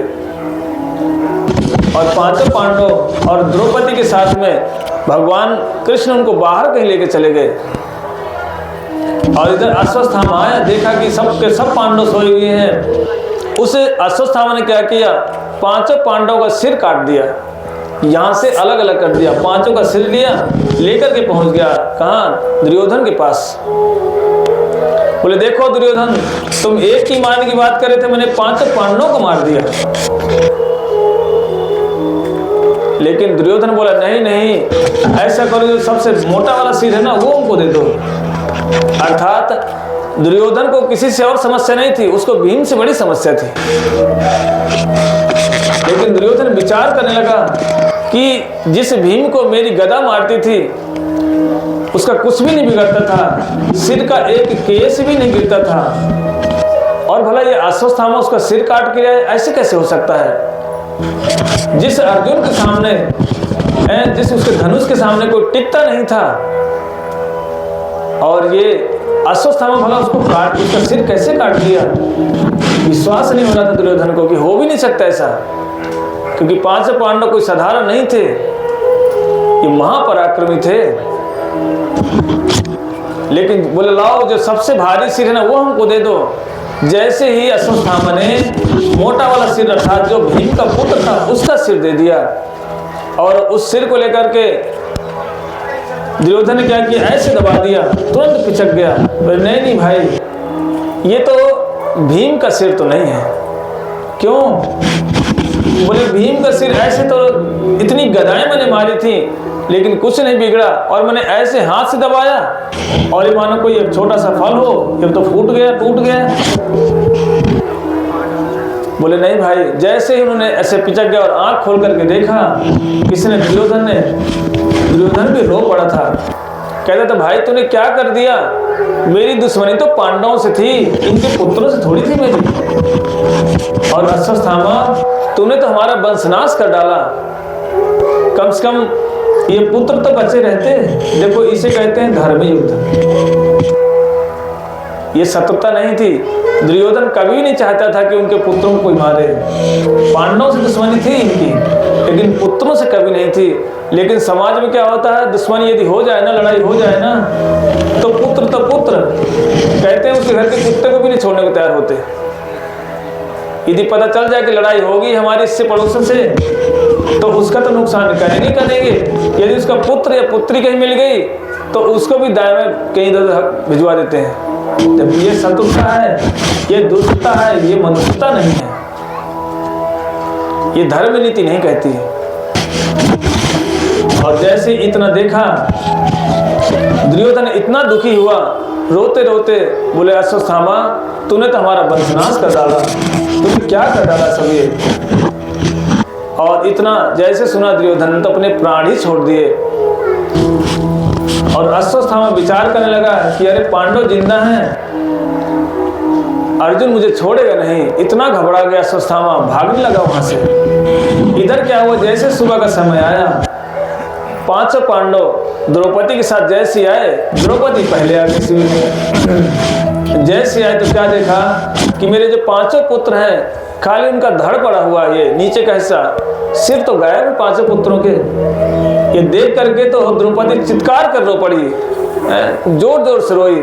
Speaker 1: और 5 पांडव और द्रौपदी के साथ में भगवान कृष्ण उनको बाहर कहीं लेके चले गए। और इधर अश्वत्थामा आया, देखा कि सब के सब पांडव सोए हुए हैं। उस अश्वत्थामा ने क्या किया, 5 पांडवों का सिर काट दिया, यहाँ से अलग अलग कर दिया, 5 का सिर लिया, लेकर के पहुंच गया कहाँ, दुर्योधन के पास। बोले, देखो दुर्योधन, तुम एक की मान की बात कर रहे थे, मैंने 5 पांडवों को मार दिया। लेकिन दुर्योधन बोला, नहीं नहीं, ऐसा करो, जो सबसे मोटा वाला सिर है ना, वो उनको दे दो। अर्थात दुर्योधन को किसी से और समस्या नहीं थी, उसको भीम से बड़ी समस्या थी। लेकिन दुर्योधन विचार करने लगा कि जिस भीम को मेरी गदा मारती थी, उसका कुछ भी नहीं बिगड़ता था, सिर का एक केस भी नहीं गिरता था, और भला ये अश्वत्थामा उसका सिर काट के लाए, ऐसे कैसे हो सकता है? जिस अर्जुन के सामने, जिस उसके धनुष के सामने कोई टिकता नहीं था, और ये अश्वत्थामा भला उसको काट, उसका सिर कैसे काट दिया? विश्वास नहीं हो रहा था दुर्योधन को कि हो भी नहीं सकता ऐसा, क्योंकि 5 पांडव कोई साधारण नहीं थे, ये महापराक्रमी थे। लेकिन बोले, लाओ जो सबसे भारी सिर है ना, वो हमको दे दो। जैसे ही अश्वत्थामा ने मोटा वाला सिर, अर्थात जो भीम का पुत्र था, उसका सिर दे दिया, और उस सिर को लेकर के दुर्योधन ने क्या किया, ऐसे दबा दिया, तुरंत पिचक गया। नहीं नहीं भाई, ये तो भीम का सिर तो नहीं है। क्यों? बोले भीम का सिर ऐसे तो इतनी गदाएं मैंने मारी थी लेकिन कुछ नहीं बिगड़ा, और मैंने ऐसे हाथ से दबाया और ये मानो कोई एक छोटा सा फल हो, जब तो फूट गया, टूट गया। बोले नहीं भाई, जैसे ही उन्होंने ऐसे पिचक गया और आंख खोल करके देखा किसने, दुर्योधन ने। दुर्योधन भी रो पड़ा था, कहता था भाई तूने क्या कर दिया, मेरी दुश्मनी तो पांडवों से थी, इनके पुत्रों से थोड़ी थी मेरी। और अश्वत्थामा तूने तो हमारा वंशनाश कर डाला, कम से कम ये पुत्र तो बचे रहते। देखो इसे कहते हैं धर्म युद्ध, ये शत्रुता नहीं थी। दुर्योधन कभी नहीं चाहता था कि उनके पुत्रों को कोई मारे, पांडवों से दुश्मनी थी इनकी, लेकिन पुत्रों से कभी नहीं थी। लेकिन समाज में क्या होता है, दुश्मनी यदि हो जाए ना, लड़ाई हो जाए ना, तो पुत्र कहते हैं उसके घर के कुत्ते को भी नहीं छोड़ने को तैयार होते। यदि पता चल जाए कि लड़ाई होगी हमारी इससे पड़ोसन से, तो उसका तो नुकसान करेंगे। यदि उसका पुत्र या पुत्री कहीं मिल गई तो उसको भी दाएं में कहीं इधर भिजवा देते हैं। जब ये शत्रुता है, ये दुष्टता है, ये मनुष्यता नहीं है, ये धर्म नीति नहीं कहती है। और जैसे इतना देखा, दुर्योधन इतना दुखी हुआ, रोते रोते बोले अश्वत्थामा तूने तो हमारा वंशनाश कर डाला, तूने क्या कर डाला सब ये। और इतना जैसे सुना दुर्योधन ने तो अपने प्राण ही छोड़ दिए। और अश्वत्थामा विचार करने लगा कि अरे पांडव जिंदा हैं, अर्जुन मुझे छोड़ेगा नहीं। इतना घबरा गया अश्वत्थामा, भागने लगा वहां से। इधर क्या हुआ, जैसे सुबह का समय आया, पांचों पांडव द्रौपदी के साथ जैसे आए, द्रौपदी पहले आ गई शिविर में। जैसे आए तो क्या देखा कि मेरे जो पांचों पुत्र हैं खाली उनका धड़ पड़ा हुआ, ये नीचे का हिस्सा, सिर तो गायब है पांचों पुत्रों के। ये देख करके तो द्रौपदी चित्कार कर रो पड़ी, जोर जोर से रोई।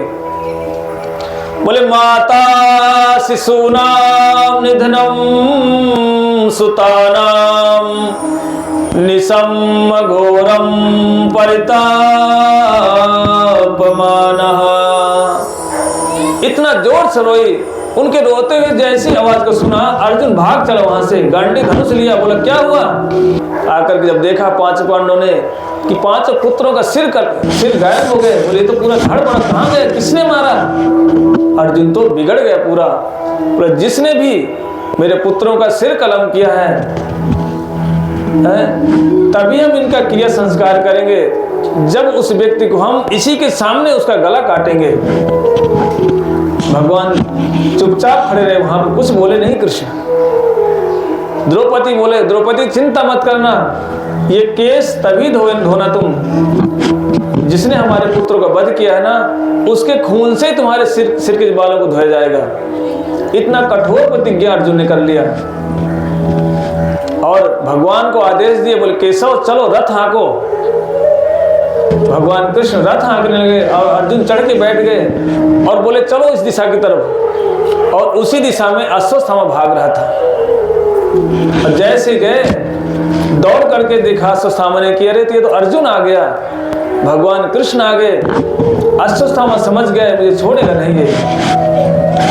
Speaker 1: बोले माता शिशूनाम निधनम सुतानाम निशम घोरम परितापमानः। इतना जोर से रोई, उनके रोते हुए जैसी आवाज को सुना अर्जुन भाग चला वहां से, गांडी धनुष लिया। बोला क्या हुआ, आकर के जब देखा पांच पांडवों ने कि पांचों पुत्रों का सिर गायब हो गए। बोले तो पूरा धड़ पड़ा, कहां गए, किसने मारा। अर्जुन तो बिगड़ गया पूरा। बोले जिसने भी मेरे पुत्रों का सिर कलम किया है तभी हम इनका क्रिया संस्कार करेंगे, जब उस व्यक्ति को हम इसी के सामने उसका गला काटेंगे। भगवान चुपचाप खड़े रहे वहां पर, कुछ बोले नहीं कृष्ण। द्रौपदी बोले द्रौपदी चिंता मत करना, ये केस तभी धोना तुम, जिसने हमारे पुत्रों का वध किया है ना, उसके खून से तुम्हारे सिर के बालों को धोया जाएगा। इतना कठोर प्रतिज्ञा अर्जुन ने कर लिया। और भगवान को आदेश दिए, बोले केशव चलो रथ हाँको। भगवान कृष्ण रथ हाँकने लगे और अर्जुन चढ़ के बैठ गए और बोले चलो इस दिशा की तरफ। और उसी दिशा में अश्वत्थामा भाग रहा था। और जैसे गए दौड़ करके देखा अश्वत्थामा ने कि अरे ये तो अर्जुन आ गया, भगवान कृष्ण आ गए। अश्वत्थामा समझ गए मुझे छोड़ेगा नहीं ये।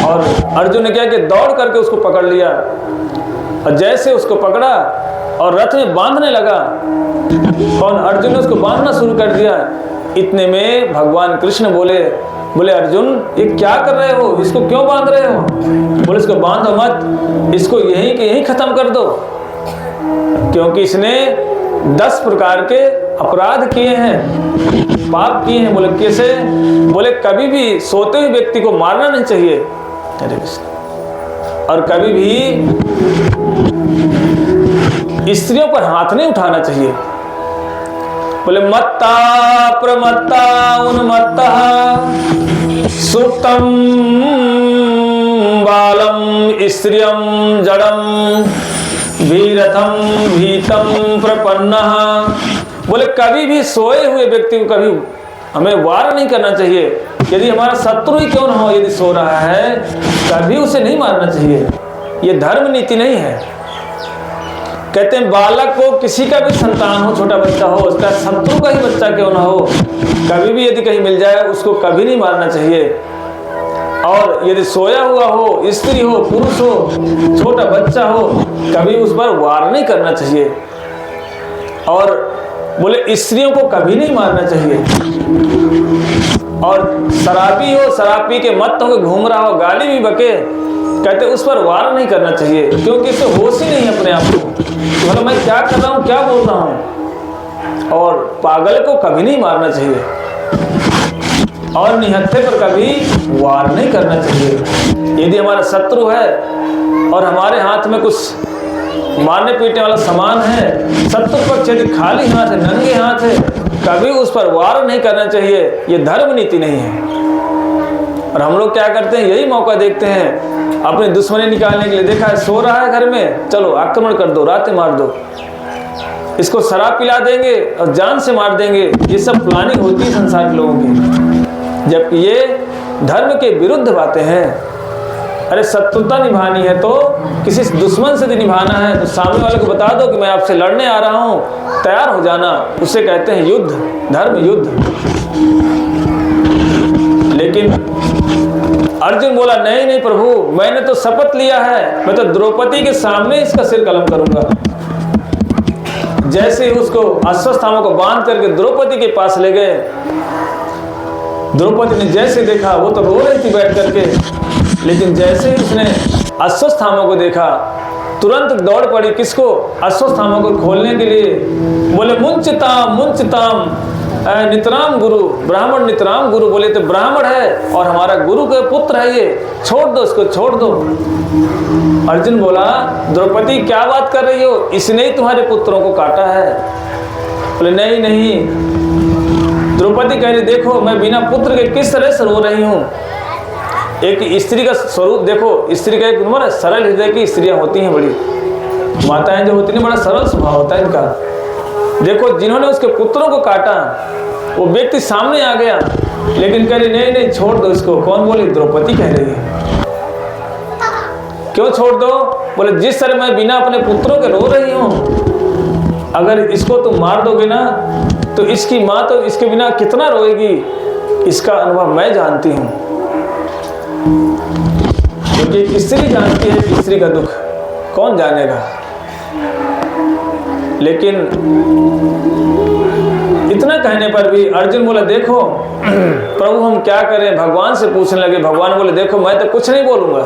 Speaker 1: और अर्जुन ने क्या कि दौड़ करके उसको पकड़ लिया, और जैसे उसको पकड़ा और रथ में बांधने लगा, और अर्जुन ने उसको बांधना शुरू कर दिया। इतने में भगवान कृष्ण बोले अर्जुन ये क्या कर रहे हो, इसको क्यों बांध रहे हो। बोले इसको बांधो मत, इसको यहीं के यहीं खत्म कर दो, क्योंकि इसने 10 प्रकार के अपराध किए हैं, पाप किए हैं। बोले कैसे, बोले कभी भी सोते हुए व्यक्ति को मारना नहीं चाहिए, और कभी भी स्त्रियों पर हाथ नहीं उठाना चाहिए। बोले मत्ता प्रमत्ता उन्मत्ता सुप्तम बालम स्त्रियम जड़म भीरथम भीतम प्रपन्नः। बोले कभी भी सोए हुए व्यक्ति को कभी हमें वार नहीं करना चाहिए। यदि हमारा शत्रु ही क्यों न हो, यदि सो रहा है कभी उसे नहीं मारना चाहिए। ये धर्म नीति नहीं है। कहते हैं बालक को, किसी का भी संतान हो, छोटा बच्चा हो, उसका शत्रु का ही बच्चा क्यों ना हो, कभी भी यदि कहीं मिल जाए उसको कभी नहीं मारना चाहिए। और यदि सोया हुआ हो, स्त्री हो, पुरुष हो, छोटा बच्चा हो, कभी उस पर वार नहीं करना चाहिए। और बोले स्त्रियों को कभी नहीं मारना चाहिए। और शराबी हो, शराब पी के मत हो, घूम रहा हो, गाली भी बके, कहते उस पर वार नहीं करना चाहिए, क्योंकि इससे होश ही नहीं है अपने आप को, मतलब मैं क्या कर रहा हूँ, क्या बोल रहा हूँ। और पागल को कभी नहीं मारना चाहिए और निहत्थे पर कभी वार नहीं करना चाहिए। यदि हमारा शत्रु है और हमारे हाथ में कुछ मारने पीटने वाला सामान है, शत्रु पक्ष यदि खाली हाथ है, नंगे हाथ है, कभी उस पर वार नहीं करना चाहिए। ये धर्म नीति नहीं है। और हम लोग क्या करते हैं, यही मौका देखते हैं अपने दुश्मनी निकालने के लिए। देखा है सो रहा है घर में, चलो आक्रमण कर दो, रातें मार दो, इसको शराब पिला देंगे और जान से मार देंगे। ये सब प्लानिंग होती है संसार के लोगों की, जबकि ये धर्म के विरुद्ध बातें हैं। अरे शत्रुता निभानी है तो किसी दुश्मन से भी निभाना है तो सामने वाले को बता दो कि मैं आपसे लड़ने आ रहा हूं, तैयार हो जाना। उसे कहते हैं युद्ध, धर्म युद्ध। लेकिन अर्जुन बोला नहीं नहीं प्रभु, मैंने तो शपथ लिया है, मैं तो द्रौपदी के सामने इसका सिर कलम करूंगा। जैसे ही उसको अश्वत्थामा को बांध करके द्रौपदी के पास ले गए, द्रौपदी ने जैसे देखा, वो तो रो रही थी बैठ करके, लेकिन जैसे ही उसने अश्वत्थामा को देखा तुरंत दौड़ पड़ी, किसको, अश्वत्थामा को खोलने के लिए। बोले मुंचिताम मुंचिताम नितराम गुरु, ब्राह्मण नितराम गुरु। बोले तो ब्राह्मण है और हमारा गुरु का पुत्र है, ये छोड़ दो, इसको छोड़ दो। अर्जुन बोला द्रौपदी क्या बात कर रही हो, इसने ही तुम्हारे पुत्रों को काटा है। बोले नहीं नहीं। द्रौपदी कह रही देखो मैं बिना पुत्र के किस तरह से रो रही हूँ। एक स्त्री का स्वरूप देखो, स्त्री का एक नंबर सरल हृदय की स्त्रियां होती हैं, बड़ी माताएं जो होती हैं, बड़ा सरल स्वभाव होता है इनका। देखो जिन्होंने उसके पुत्रों को काटा, वो व्यक्ति सामने आ गया, लेकिन कह रही नहीं नहीं छोड़ दो इसको। कौन बोली, द्रौपदी कह रही है। क्यों छोड़ दो, बोले जिस तरह मैं बिना अपने पुत्रों के रो रही हूँ, अगर इसको तुम मार दोगे ना तो इसकी माँ तो इसके बिना कितना रोएगी, इसका अनुभव मैं जानती हूँ। क्योंकि स्त्री जानती है स्त्री का दुख, कौन जानेगा। लेकिन इतना कहने पर भी अर्जुन बोला देखो प्रभु हम क्या करें, भगवान से पूछने लगे। भगवान बोले देखो मैं तो कुछ नहीं बोलूंगा,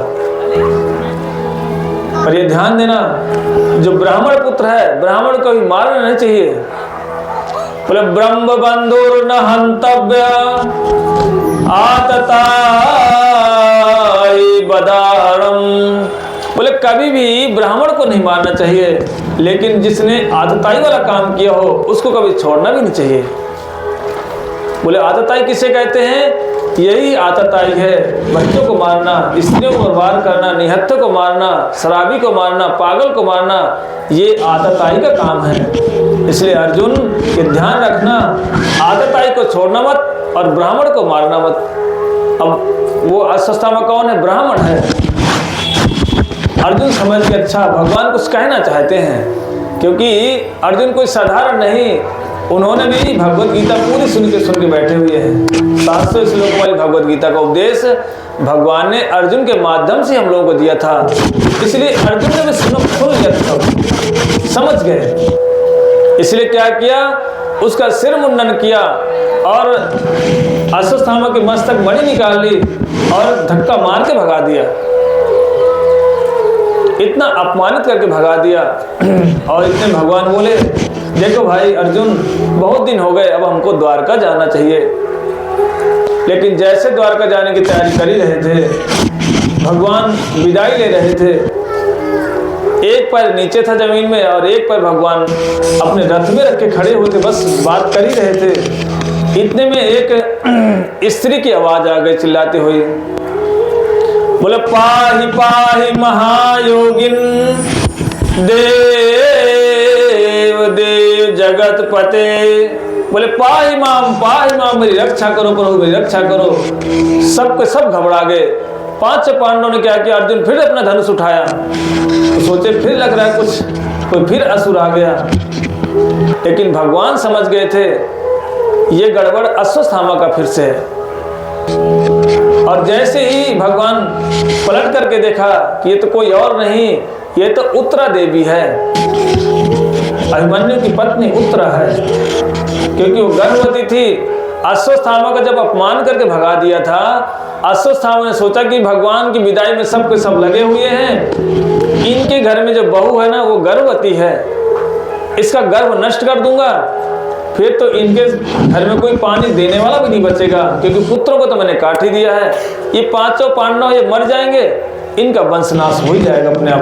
Speaker 1: पर ये ध्यान देना जो ब्राह्मण पुत्र है, ब्राह्मण को भी मारना नहीं चाहिए। बोले ब्रह्म बंधुर न हंतव्य आतताई बदारम। बोले कभी भी ब्राह्मण को नहीं मारना चाहिए, लेकिन जिसने आतताई वाला काम किया हो उसको कभी छोड़ना भी नहीं चाहिए। बोले आतताई किसे कहते हैं, यही आतताई है, बच्चों को मारना, स्त्रियों को वार करना, निहत्थे को मारना, शराबी को मारना, पागल को मारना, ये आतताई का काम है। इसलिए अर्जुन ये ध्यान रखना, आतताई को छोड़ना मत और ब्राह्मण को मारना मत। अब वो अश्वत्थामा कौन है, ब्राह्मण है। अर्जुन समझ के अच्छा भगवान कुछ कहना चाहते हैं, क्योंकि अर्जुन कोई साधारण नहीं, उन्होंने भी भगवत गीता पूरी सुन के बैठे हुए हैं। 700 श्लोक वाली भगवत गीता का उपदेश भगवान ने अर्जुन के माध्यम से हम लोगों को दिया था, इसलिए अर्जुन ने भी सुन लिया था, समझ गए। इसलिए क्या किया, उसका सिर मुंडन किया और अश्वत्थामा के मस्तक मणि निकाल ली और धक्का मार के भगा दिया, इतना अपमानित करके भगा दिया। और इतने भगवान बोले देखो भाई अर्जुन बहुत दिन हो गए, अब हमको द्वारका जाना चाहिए। लेकिन जैसे द्वारका जाने की तैयारी कर ही रहे थे, भगवान विदाई ले रहे थे, एक पैर नीचे था जमीन में और एक पैर भगवान अपने रथ में रख के खड़े हुए थे, बस बात कर ही रहे थे। इतने में एक स्त्री की आवाज आ गई चिल्लाते हुए, बोले पाहि पाहि महायोगिन देव देव जगत पते। बोले पाहि माम मेरी रक्षा करो प्रभु, मेरी रक्षा करो। सब के सब घबरा गए। 5 पांडवों ने क्या किया, अर्जुन फिर अपना धनुष उठाया तो सोचे फिर लग रहा है कुछ कोई फिर असुर आ गया, लेकिन भगवान समझ गए थे ये गड़बड़ अश्वत्थामा का फिर से है। और जैसे ही भगवान पलट करके देखा कि ये तो कोई और नहीं, ये तो उत्तरा देवी है, अभिमन्यु की पत्नी उत्तरा है, क्योंकि वो गर्भवती थी। अश्वत्थामा का जब अपमान करके भगा दिया था, अश्वत्थामा ने सोचा कि भगवान की विदाई में सब के सब लगे हुए हैं, इनके घर में जो बहू है ना वो गर्भवती है, इसका गर्भ नष्ट कर दूंगा, फिर तो इनके घर में कोई पानी देने वाला भी नहीं बचेगा, क्योंकि पुत्रों को तो मैंने काट ही दिया है। ये पांचों पांडव ये मर जाएंगे, इनका वंशनाश हो ही जाएगा अपने आप।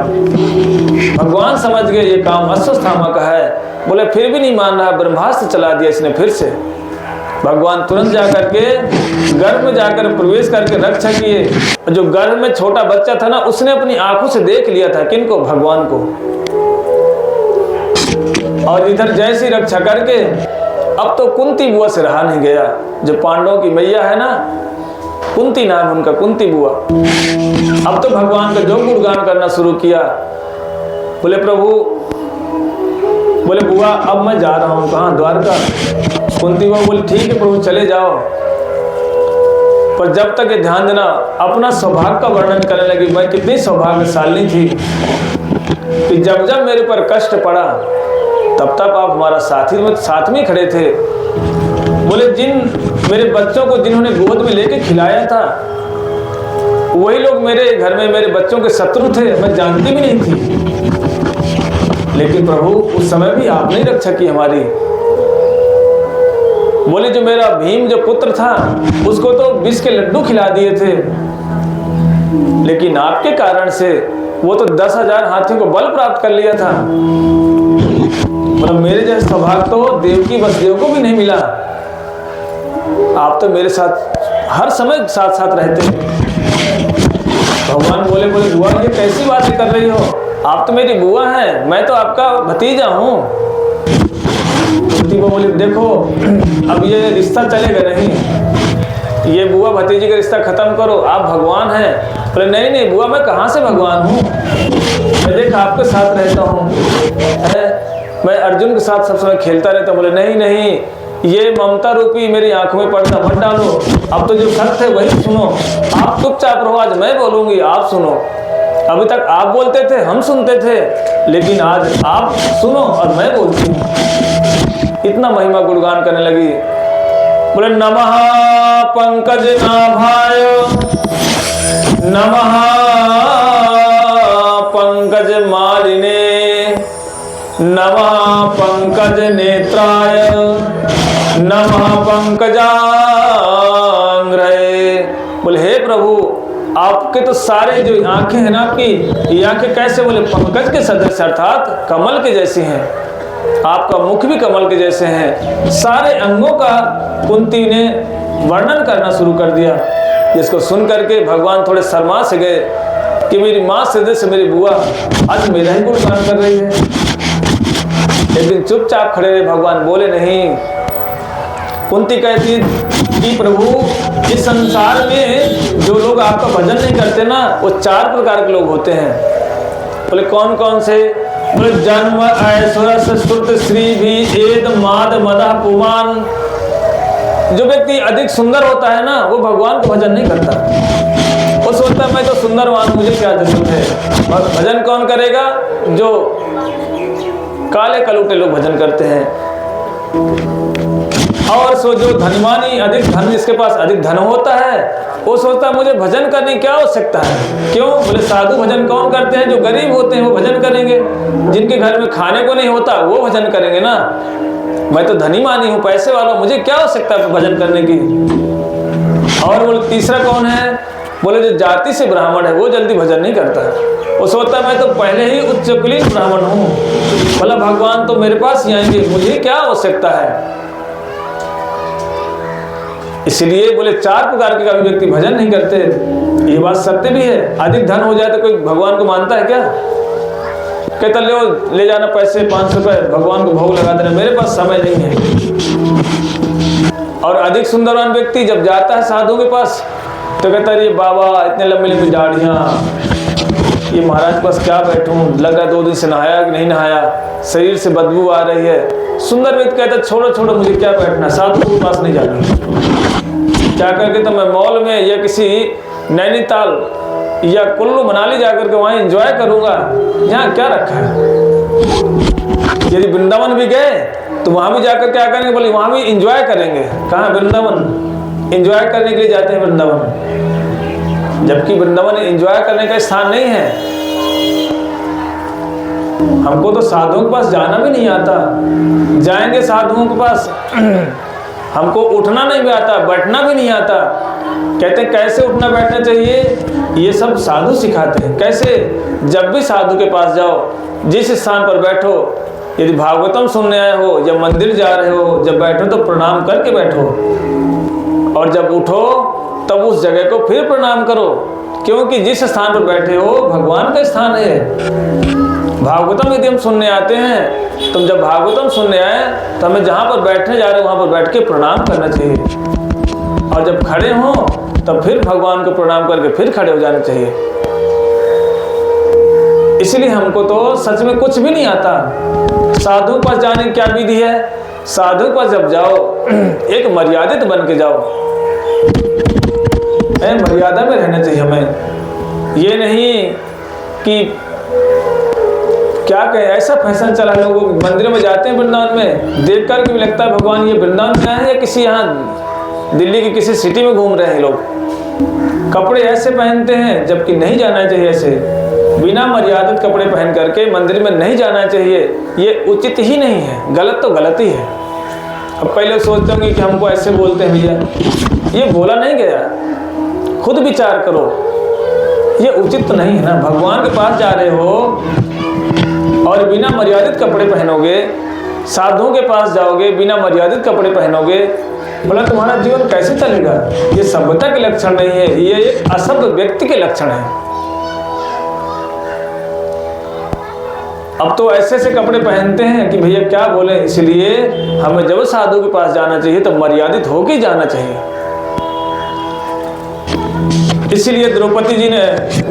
Speaker 1: भगवान समझ गए ये काम अश्वत्थामा का है। बोले फिर भी नहीं मान रहा, ब्रह्मास्त्र चला दिया इसने फिर से। भगवान तुरंत जाकर के गर्भ में जाकर प्रवेश करके रक्षा किए। जो गर्भ में छोटा बच्चा था ना, उसने अपनी आंखों से देख लिया था किनको, भगवान को। और इधर जैसी रक्षा करके अब तो कुंती बुआ से रहा नहीं गया, जो पांडवों की मैया है ना, कुंती नाम उनका, कुंती बुआ। अब तो भगवान का जो गुणगान करना शुरू किया। बोले प्रभु, बोले बुआ अब मैं जा रहा हूँ, कहाँ, द्वारका। कुंती बुआ बोले ठीक है प्रभु चले जाओ, पर जब तक ये ध्यान देना, अपना सौभाग्य का वर्णन करने लगी, मैं कितनी सौभाग्यशाली थी कि जब जब मेरे पर कष्ट पड़ा तब तक आप हमारा साथ में खड़े थे। बोले जिन मेरे बच्चों को जिन्होंने गोद में लेके खिलाया था, वही लोग मेरे घर में मेरे बच्चों के शत्रु थे, मैं जानती भी नहीं थी। लेकिन प्रभु उस समय भी आपने रक्षा की हमारी। बोले जो मेरा भीम जो पुत्र था, उसको तो विष के लड्डू खिला दिए थे, लेकिन आपके कारण से वो तो 10,000 हाथियों को बल प्राप्त कर लिया था। मतलब मेरे जैसे सौभाग्य तो देवकी वसुदेव को भी नहीं मिला। आप तो मेरे साथ हर समय साथ साथ रहते। भगवान बोले बुआ ये कैसी बातें कर रही हो, आप तो मेरी बुआ हैं, मैं तो आपका भतीजा हूँ। बोले देखो अब ये रिश्ता चलेगा नहीं, ये बुआ भतीजी का रिश्ता खत्म करो, आप भगवान हैं। बोले नहीं बुआ मैं कहाँ से भगवान हूँ, मैं देख आपके साथ रहता हूँ, मैं अर्जुन के साथ सब समय खेलता रहता। बोले नहीं ये ममता रूपी मेरी आंखों में पर्दा मत डालो, अब तो जो सत्य है वही सुनो, आप चुपचाप रहो, आज मैं बोलूंगी आप सुनो। अभी तक आप बोलते थे हम सुनते थे, लेकिन आज आप सुनो और मैं बोलती हूँ। इतना महिमा गुणगान करने लगी। बोले नमः पंकज नाभाय, नमः पंकज मालिने, नमः पंकज नेत्राय, नमः पंकजांग्रये। बोले हे प्रभु आपके तो सारे जो आंखें हैं ना आपकी, ये आंखें कैसे, बोले पंकज के सदृश अर्थात कमल के जैसी हैं, आपका मुख भी कमल के जैसे हैं। सारे अंगों का कुंती ने वर्णन करना शुरू कर दिया, जिसको सुन करके भगवान थोड़े शर्मा से गए कि मेरी माँ सदस्य मेरी बुआ आज मेरा ही गुणगान कर रही है। लेकिन चुपचाप खड़े रहे, भगवान बोले नहीं। कुंती कहती कि प्रभु इस संसार में जो लोग आपका भजन नहीं करते ना, वो 4 प्रकार के लोग होते हैं। बोले कौन कौन से? बोले जन्म ऐश्वर्य श्रुत श्री भी एद माद मदा पुमान। जो व्यक्ति अधिक सुंदर होता है ना, वो भगवान को भजन नहीं करता। वो सोचता मैं तो सुंदरवान, मुझे क्या जरूरत है। भजन कौन करेगा? जो काले कलूटे लोग भजन करते हैं। और सो जो धनवानी, अधिक धन जिसके पास अधिक धन होता है, वो सोचता है मुझे भजन करने की क्या आवश्यकता है। क्यों? बोले साधु भजन कौन करते हैं? जो गरीब होते हैं वो भजन करेंगे, जिनके घर में खाने को नहीं होता वो भजन करेंगे ना। मैं तो धनी मानी हूँ, पैसे वाला, मुझे क्या आवश्यकता है भजन करने की। और बोले तीसरा कौन है? बोले जो जाति से ब्राह्मण है वो जल्दी भजन नहीं करता है। वो सोचता है मैं तो पहले ही उच्च कुलीन ब्राह्मण हूँ, बोला भगवान तो मेरे पास ही आएंगे, मुझे क्या आवश्यकता है। इसलिए बोले 4 प्रकार के कभी व्यक्ति भजन नहीं करते। ये बात सत्य भी है। अधिक धन हो जाए तो कोई भगवान को मानता है क्या? कहता ले जाना पैसे 500 रुपए, भगवान को भोग लगा देना, मेरे पास समय नहीं है। और अधिक सुंदरवान व्यक्ति जब जाता है साधु के पास तो कहता है ये बाबा इतने लंबे लंबे दाढ़ियाँ, ये महाराज के पास क्या बैठूं, लगा 2 दिन से नहाया कि नहीं नहाया, शरीर से बदबू आ रही है। सुंदर व्यक्ति कहता छोड़ो छोड़ो, मुझे क्या बैठना, साधु के पास नहीं जाना। क्या करके तो मैं मॉल में या किसी नैनीताल या कुल्लू मनाली जाकर के वहाँ एंजॉय करूँगा। यहाँ क्या रखा है? यदि वृंदावन भी गए तो वहाँ भी जाकर क्या करेंगे? बोले वहाँ भी एंजॉय करेंगे। कहाँ? वृंदावन। एंजॉय करने के लिए जाते हैं वृंदावन, जबकि वृंदावन एंजॉय करने का स्थान नहीं है। हमको तो साधुओं के पास जाना भी नहीं आता। जाएंगे साधुओं के पास, हमको उठना नहीं भी आता, बैठना भी नहीं आता। कहते हैं कैसे उठना बैठना चाहिए, ये सब साधु सिखाते हैं। कैसे? जब भी साधु के पास जाओ, जिस स्थान पर बैठो, यदि भागवतम सुनने आए हो या मंदिर जा रहे हो, जब बैठो तो प्रणाम करके बैठो, और जब उठो तब उस जगह को फिर प्रणाम करो, क्योंकि जिस स्थान पर बैठे हो भगवान का स्थान है। भागवतम यदि हम सुनने आते हैं, तो जब भागवतम सुनने आए तो हमें जहाँ पर बैठने जा रहे हो वहाँ पर बैठ के प्रणाम करना चाहिए, और जब खड़े हों तब फिर भगवान को प्रणाम करके फिर खड़े हो जाना चाहिए। इसलिए हमको तो सच में कुछ भी नहीं आता। साधु के पास जाने की क्या विधि है? साधु के पास जब जाओ, एक मर्यादित बन के जाओ। मर्यादा में रहना चाहिए हमें। ये नहीं कि क्या कहें, ऐसा फैशन चला लोगों, मंदिर में जाते हैं वृंदावन में, देख कर के भी लगता है भगवान ये वृंदावन में आए हैं या किसी यहाँ दिल्ली की किसी सिटी में घूम रहे हैं लोग। कपड़े ऐसे पहनते हैं, जबकि नहीं जाना चाहिए। ऐसे बिना मर्यादित कपड़े पहन करके मंदिर में नहीं जाना चाहिए। ये उचित ही नहीं है, गलत तो गलत ही है। अब कई लोग सोचते होंगे कि हमको ऐसे बोलते हैं भैया, ये बोला नहीं गया, खुद विचार करो, ये उचित तो नहीं है ना। भगवान के पास जा रहे हो और बिना मर्यादित कपड़े पहनोगे, साधुओं के पास जाओगे बिना मर्यादित कपड़े पहनोगे, बोला तुम्हारा जीवन कैसे चलेगा? ये सभ्यता के लक्षण नहीं है, ये एक असभ्य व्यक्ति के लक्षण है। अब तो ऐसे ऐसे कपड़े पहनते हैं कि भैया क्या बोले। इसलिए हमें जब साधु के पास जाना चाहिए तो मर्यादित होकर जाना चाहिए। इसीलिए द्रौपदी जी ने,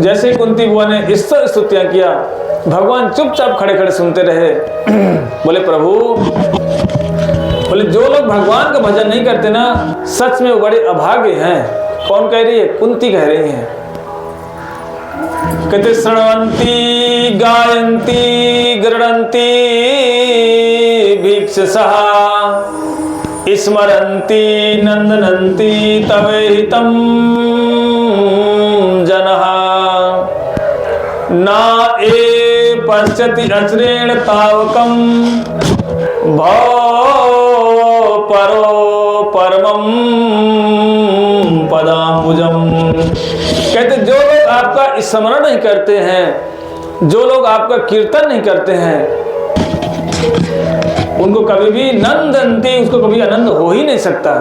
Speaker 1: जैसे कुंती बुआ ने इस तरह स्तुतियां किया, भगवान चुपचाप खड़े खड़े सुनते रहे। बोले प्रभु, बोले जो लोग भगवान का भजन नहीं करते ना, सच में वो बड़े अभागे हैं। कौन कह रही है? कुंती कह रही है। कहते श्रवंती गायंती गृणंती भिक्षसः स्मरंती नंदनंती तवे हितम जनः ना ए पश्यति अचरेण तावकम भव परो परमं पदाम्बुजम। कहते जो लोग आपका स्मरण नहीं करते हैं, जो लोग आपका कीर्तन नहीं करते हैं, उनको कभी भी नंदंती, उसको कभी आनंद हो ही नहीं सकता।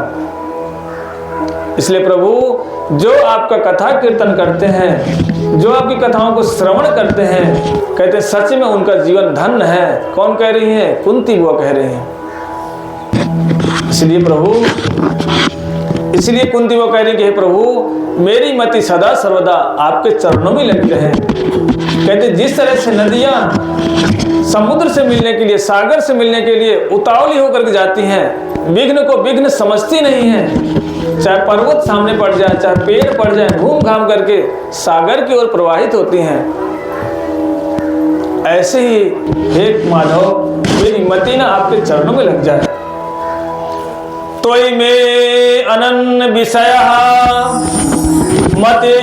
Speaker 1: इसलिए प्रभु जो आपका कथा कीर्तन करते हैं, जो आपकी कथाओं को श्रवण करते हैं, कहते सच में उनका जीवन धन्य है। कौन कह रही है? कुंती बुआ कह रही है। इसलिए प्रभु, इसलिए कुंती बुआ कह रही कि हे प्रभु, मेरी मति सदा सर्वदा आपके चरणों में लगी रहे। कहते जिस तरह से नदियां समुद्र से मिलने के लिए, सागर से मिलने के लिए उतावली होकर के जाती हैं, विघ्न को विघ्न समझती नहीं है, चाहे पर्वत सामने पड़ जाए, चाहे पेड़ पड़ जाए, घूम घाम करके सागर की ओर प्रवाहित होती हैं, ऐसे ही हे माधव, मेरी मति ना आपके चरणों में लग जाए। तोई में अनन्य विषय मते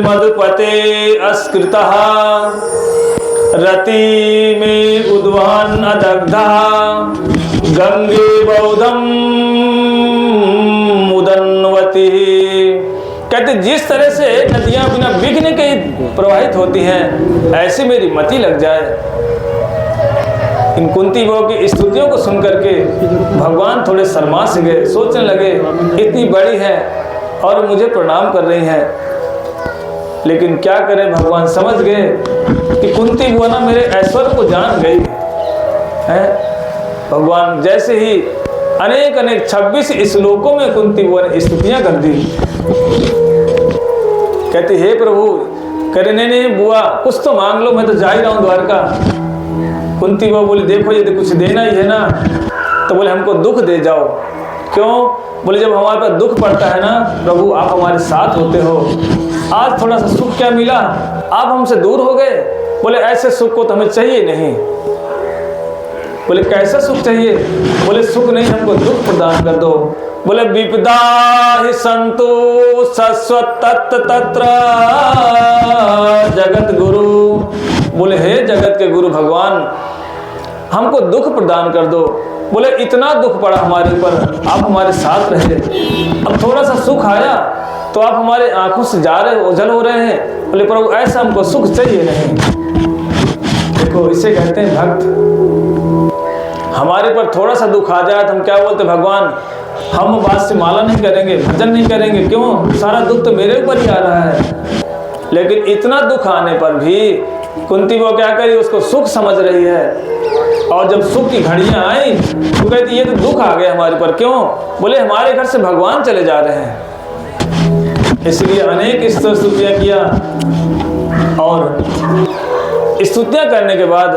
Speaker 1: मधुपते अस्कृतः रति में उद्वहन अदग्धा गंगे बौद्धम मुदन्वती। कहते जिस तरह से नदियां बिना विघ्न के प्रवाहित होती हैं, ऐसे मेरी मति लग जाए। इन कुंती बुआ की स्तुतियों को सुनकर के भगवान थोड़े शर्मा से गए, सोचने लगे इतनी बड़ी है और मुझे प्रणाम कर रही हैं। लेकिन क्या करें, भगवान समझ गए कि कुंती बुआ ना मेरे ऐश्वर्य को जान गई है। भगवान जैसे ही अनेक अनेक 26 श्लोकों में कुंती बुआ ने स्तुतियां कर दी। कहते हे प्रभु, करे नहीं बुआ, कुछ तो मांग लो, मैं तो जा ही रहा हूँ द्वारका। कुंती बुआ बोली देखो यदि कुछ देना ही है ना, तो बोले हमको दुख दे जाओ। क्यों? बोले जब हमारे पास दुख पड़ता है ना प्रभु आप हमारे साथ होते हो। आज थोड़ा सा सुख क्या मिला, आप हमसे दूर हो गए। बोले ऐसे सुख को तो हमें चाहिए नहीं। बोले कैसा सुख चाहिए? बोले सुख नहीं, हमको दुख प्रदान कर दो। बोले विपदा ही संतु शाश्वत तत्र जगत गुरु। बोले हे जगत के गुरु भगवान हमको दुख प्रदान कर दो। बोले इतना दुख पड़ा हमारे ऊपर, आप हमारे साथ रहे, अब थोड़ा सा सुख आया तो आप हमारे आंखों से जा रहे हो, ओझल हो रहे हैं। बोले प्रभु ऐसा हमको सुख चाहिए नहीं। देखो इसे कहते हैं भक्त। हमारे पर थोड़ा सा दुख आ जाए तो हम क्या बोलते भगवान हम बात से माला नहीं करेंगे, भजन नहीं करेंगे, क्यों? सारा दुख तो मेरे ऊपर ही आ रहा है। लेकिन इतना दुख आने पर भी कुंती वो क्या करी, उसको सुख समझ रही है। और जब सुख की घड़ियां आई तो कहती ये तो दुख आ गया हमारे पर, क्यों? बोले हमारे घर से भगवान चले जा रहे हैं। इसलिए अनेक स्तुतियां किया और स्तुतियां करने के बाद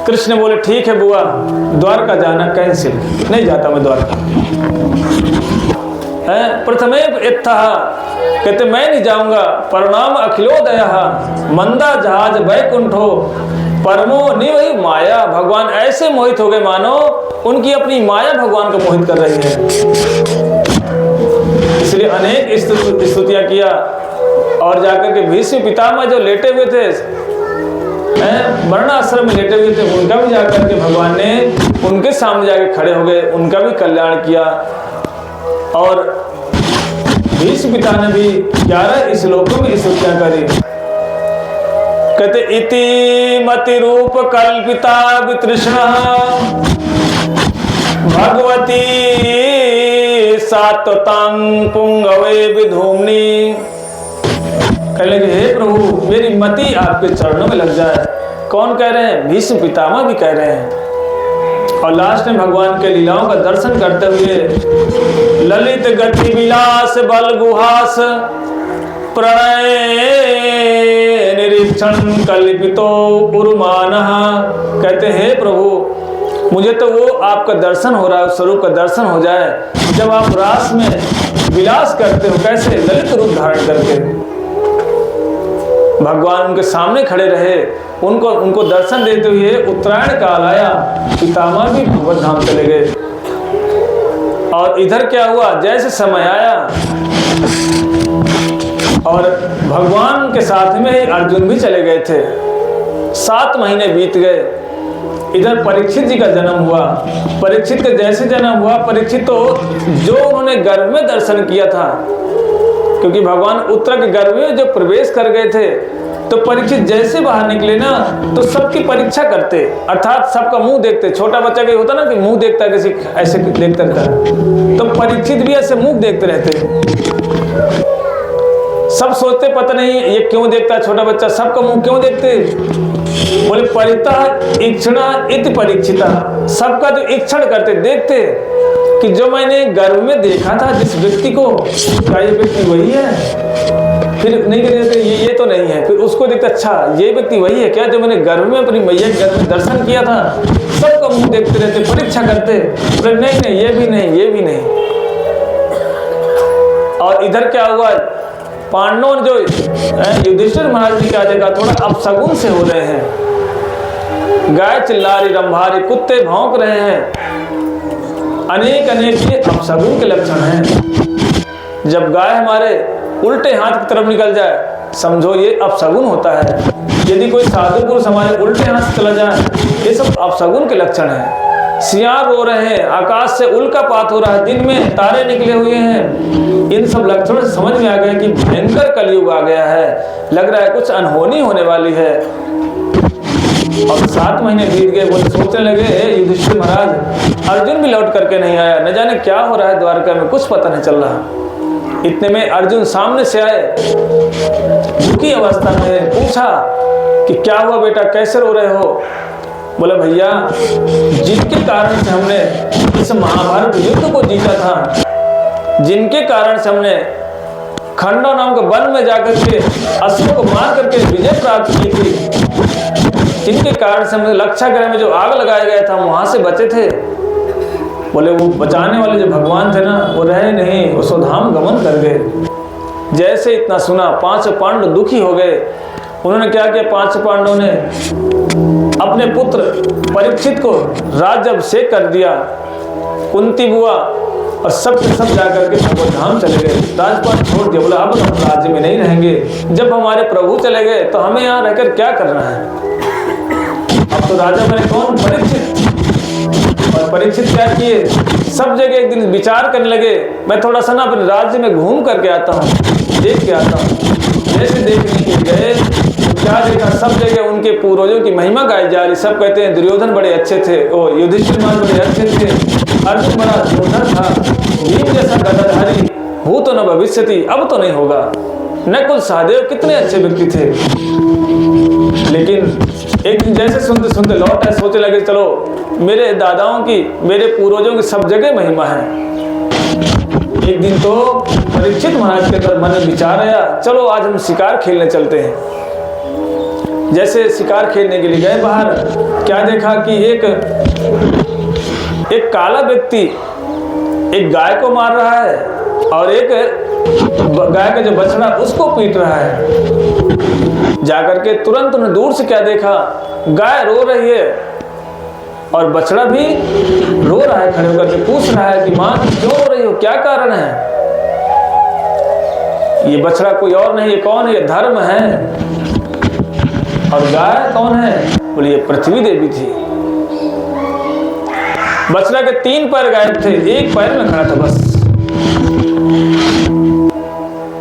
Speaker 1: कृष्ण बोले ठीक है बुआ द्वारका जाना कैंसिल, नहीं जाता मैं द्वारका। प्रथमे इत्थः कहते मैं नहीं जाऊंगा। परिणाम अखिलोदय मंदा जहाज वैकुंठो परमो निवहि माया। भगवान ऐसे मोहित हो गए मानो उनकी अपनी माया भगवान को मोहित कर रही है। इसलिए अनेक स्तुतियां किया और जाकर के भीष्म पितामह जो लेटे हुए थे वर्णाश्रम में लेटे हुए थे उनका भी जाकर के भगवान ने उनके सामने जाके खड़े हो गए, उनका भी कल्याण किया। और भीष्म पिता ने भी 11 श्लोकों में स्तुतियां करी। कहते इति मति रूप कल्पिता वितृष्णा भगवती सात्वतां पुंगवे विधूम्नि। कहने लगे हे प्रभु मेरी मति आपके चरणों में लग जाए। कौन कह रहे हैं? भीष्म पितामह भी कह रहे हैं। और लास्ट में भगवान के लीलाओं का दर्शन करते हुए ललित गति विलास बल गुहास प्रणय निरीक्षण कल्पितो उर्मानः। कहते हैं प्रभु मुझे तो वो आपका दर्शन हो रहा है, स्वरूप का दर्शन हो जाए जब आप रास में विलास करते हो, कैसे ललित रूप धारण करके। भगवान उनके सामने खड़े रहे, उनको दर्शन देते हुए उत्तरायण काल आया, पितामह भी भगवत धाम चले गए। और इधर क्या हुआ, जैसे समय आया और भगवान के साथ में ही अर्जुन भी चले गए थे। 7 महीने बीत गए। इधर परीक्षित जी का जन्म हुआ। परीक्षित का जैसे जन्म हुआ, परीक्षित तो जो उन्होंने गर्भ में दर्शन किया था, क्योंकि भगवान उत्तर के गर्भ में जो प्रवेश कर गए थे, तो परीक्षित जैसे बाहर निकले ना तो सबकी परीक्षा करते, अर्थात सबका मुंह देखते। छोटा बच्चा क्या होता ना कि मुंह देखता है, किसी ऐसे देखता रहता है, तो परीक्षित भी ऐसे मुंह देखते रहते। सब सोचते पता नहीं ये क्यों देखता है छोटा बच्चा, सबका मुंह क्यों देखते। बोले परितः इक्षणा इति परीक्षिता, सबका जो इक्षण करते देखते कि जो मैंने गर्भ में देखा था जिस व्यक्ति को, क्या ये व्यक्ति वही है? फिर नहीं कहते ये तो नहीं है, फिर उसको देखते अच्छा ये व्यक्ति वही है क्या जो मैंने गर्भ में अपनी मैया के गर्भ में दर्शन किया था। सबका मुंह देखते रहते, परीक्षा करते, नहीं नहीं ये भी नहीं, ये भी नहीं। और इधर क्या हुआ, पांडव जो युधिष्ठिर महाराज जी की जगह थोड़ा अपशगुन से हो रहे हैं। गाय चिल्ला रही, रंभारी, कुत्ते भौंक रहे हैं। अनेक ये अपशगुन के लक्षण हैं। जब गाय हमारे उल्टे हाथ की तरफ निकल जाए समझो ये अपशगुन होता है। यदि कोई साधु पुरुष हमारे उल्टे हाथ से चला जाए ये सब अपशगुन के लक्षण हैं। सियार रो रहे हैं, आकाश से उल्कापात हो रहा है, दिन में तारे निकले हुए हैं। इन सब लक्षणों से समझ में आ गया कि भयंकर कलयुग आ गया है, लग रहा है कुछ अनहोनी होने वाली है। और 7 महीने बीत गए। वो सोचने लगे युधिष्ठिर महाराज अर्जुन भी लौट करके नहीं आया, न जाने क्या हो रहा है द्वारका में, कुछ पता नहीं चल रहा। इतने में अर्जुन सामने से आए, दुखी अवस्था में, पूछा कि क्या हुआ बेटा, कैसे रो रहे हो? बोला भैया जिनके कारण से हमने इस महाभारत युद्ध को जीता था, जिनके कारण से हमने खंडव नाम के वन में जाकर के असुरों को मार करके विजय प्राप्त की थी, जिनके कारण से हमने लक्षागृह में जो आग लगाया गया था वहां से बचे थे। बोले वो बचाने वाले जो भगवान थे ना, वो रहे नहीं, वो स्वधाम गमन कर गए। जैसे इतना सुना, 5 पांडव दुखी हो गए। उन्होंने क्या किया, 5 पांडवों ने अपने पुत्र परीक्षित को राज्य अभिषेक कर दिया। कुंती बुआ और सब के सब जाकर के भगवत धाम चले गए, राजपाट छोड़ दिया। बोला अब हम राज्य में नहीं रहेंगे, जब हमारे प्रभु चले गए तो हमें यहाँ रहकर क्या करना है। अब तो राजा बने कौन, परीक्षित। और परीक्षित क्या किए, सब जगह एक दिन विचार करने लगे, मैं थोड़ा सा ना अपने राज्य में घूम करके आता हूँ, देख के आता हूँ। जैसे देखने के गए तो क्या देखा, सब जगह उनके पूर्वजों की महिमा गाई जा रही। सब कहते हैं दुर्योधन बड़े अच्छे थे, ओ युधिष्ठिर महाराज बड़े अच्छे थे, अर्जुन बड़ा सुंदर था, भीम जैसा गदाधारी भूतो न भविष्यति, अब तो नहीं होगा। नकुल सहदेव कितने अच्छे व्यक्ति थे। लेकिन एक दिन जैसे सुनते सुनते लौट आए, सोचने लगे चलो मेरे दादाओं की, मेरे पूर्वजों की सब जगह महिमा है। एक दिन तो परीक्षित महाराज के अंदर मन में विचार आया, चलो आज हम शिकार खेलने चलते हैं। जैसे शिकार खेलने के लिए गए बाहर, क्या देखा कि एक काला व्यक्ति एक गाय को मार रहा है और एक गाय का जो बछड़ा उसको पीट रहा है। जाकर के तुरंत उन्हें दूर से क्या देखा, गाय रो रही है और बछड़ा भी रो रहा है, खड़े होकर के पूछ रहा है कि माँ क्यों रो रही हो, क्या कारण है। ये बछड़ा कोई और नहीं, ये कौन है, ये धर्म है। और गाय कौन है, बोले ये पृथ्वी देवी थी। बछड़ा के 3 पैर गायब थे, एक पैर में खड़ा था बस।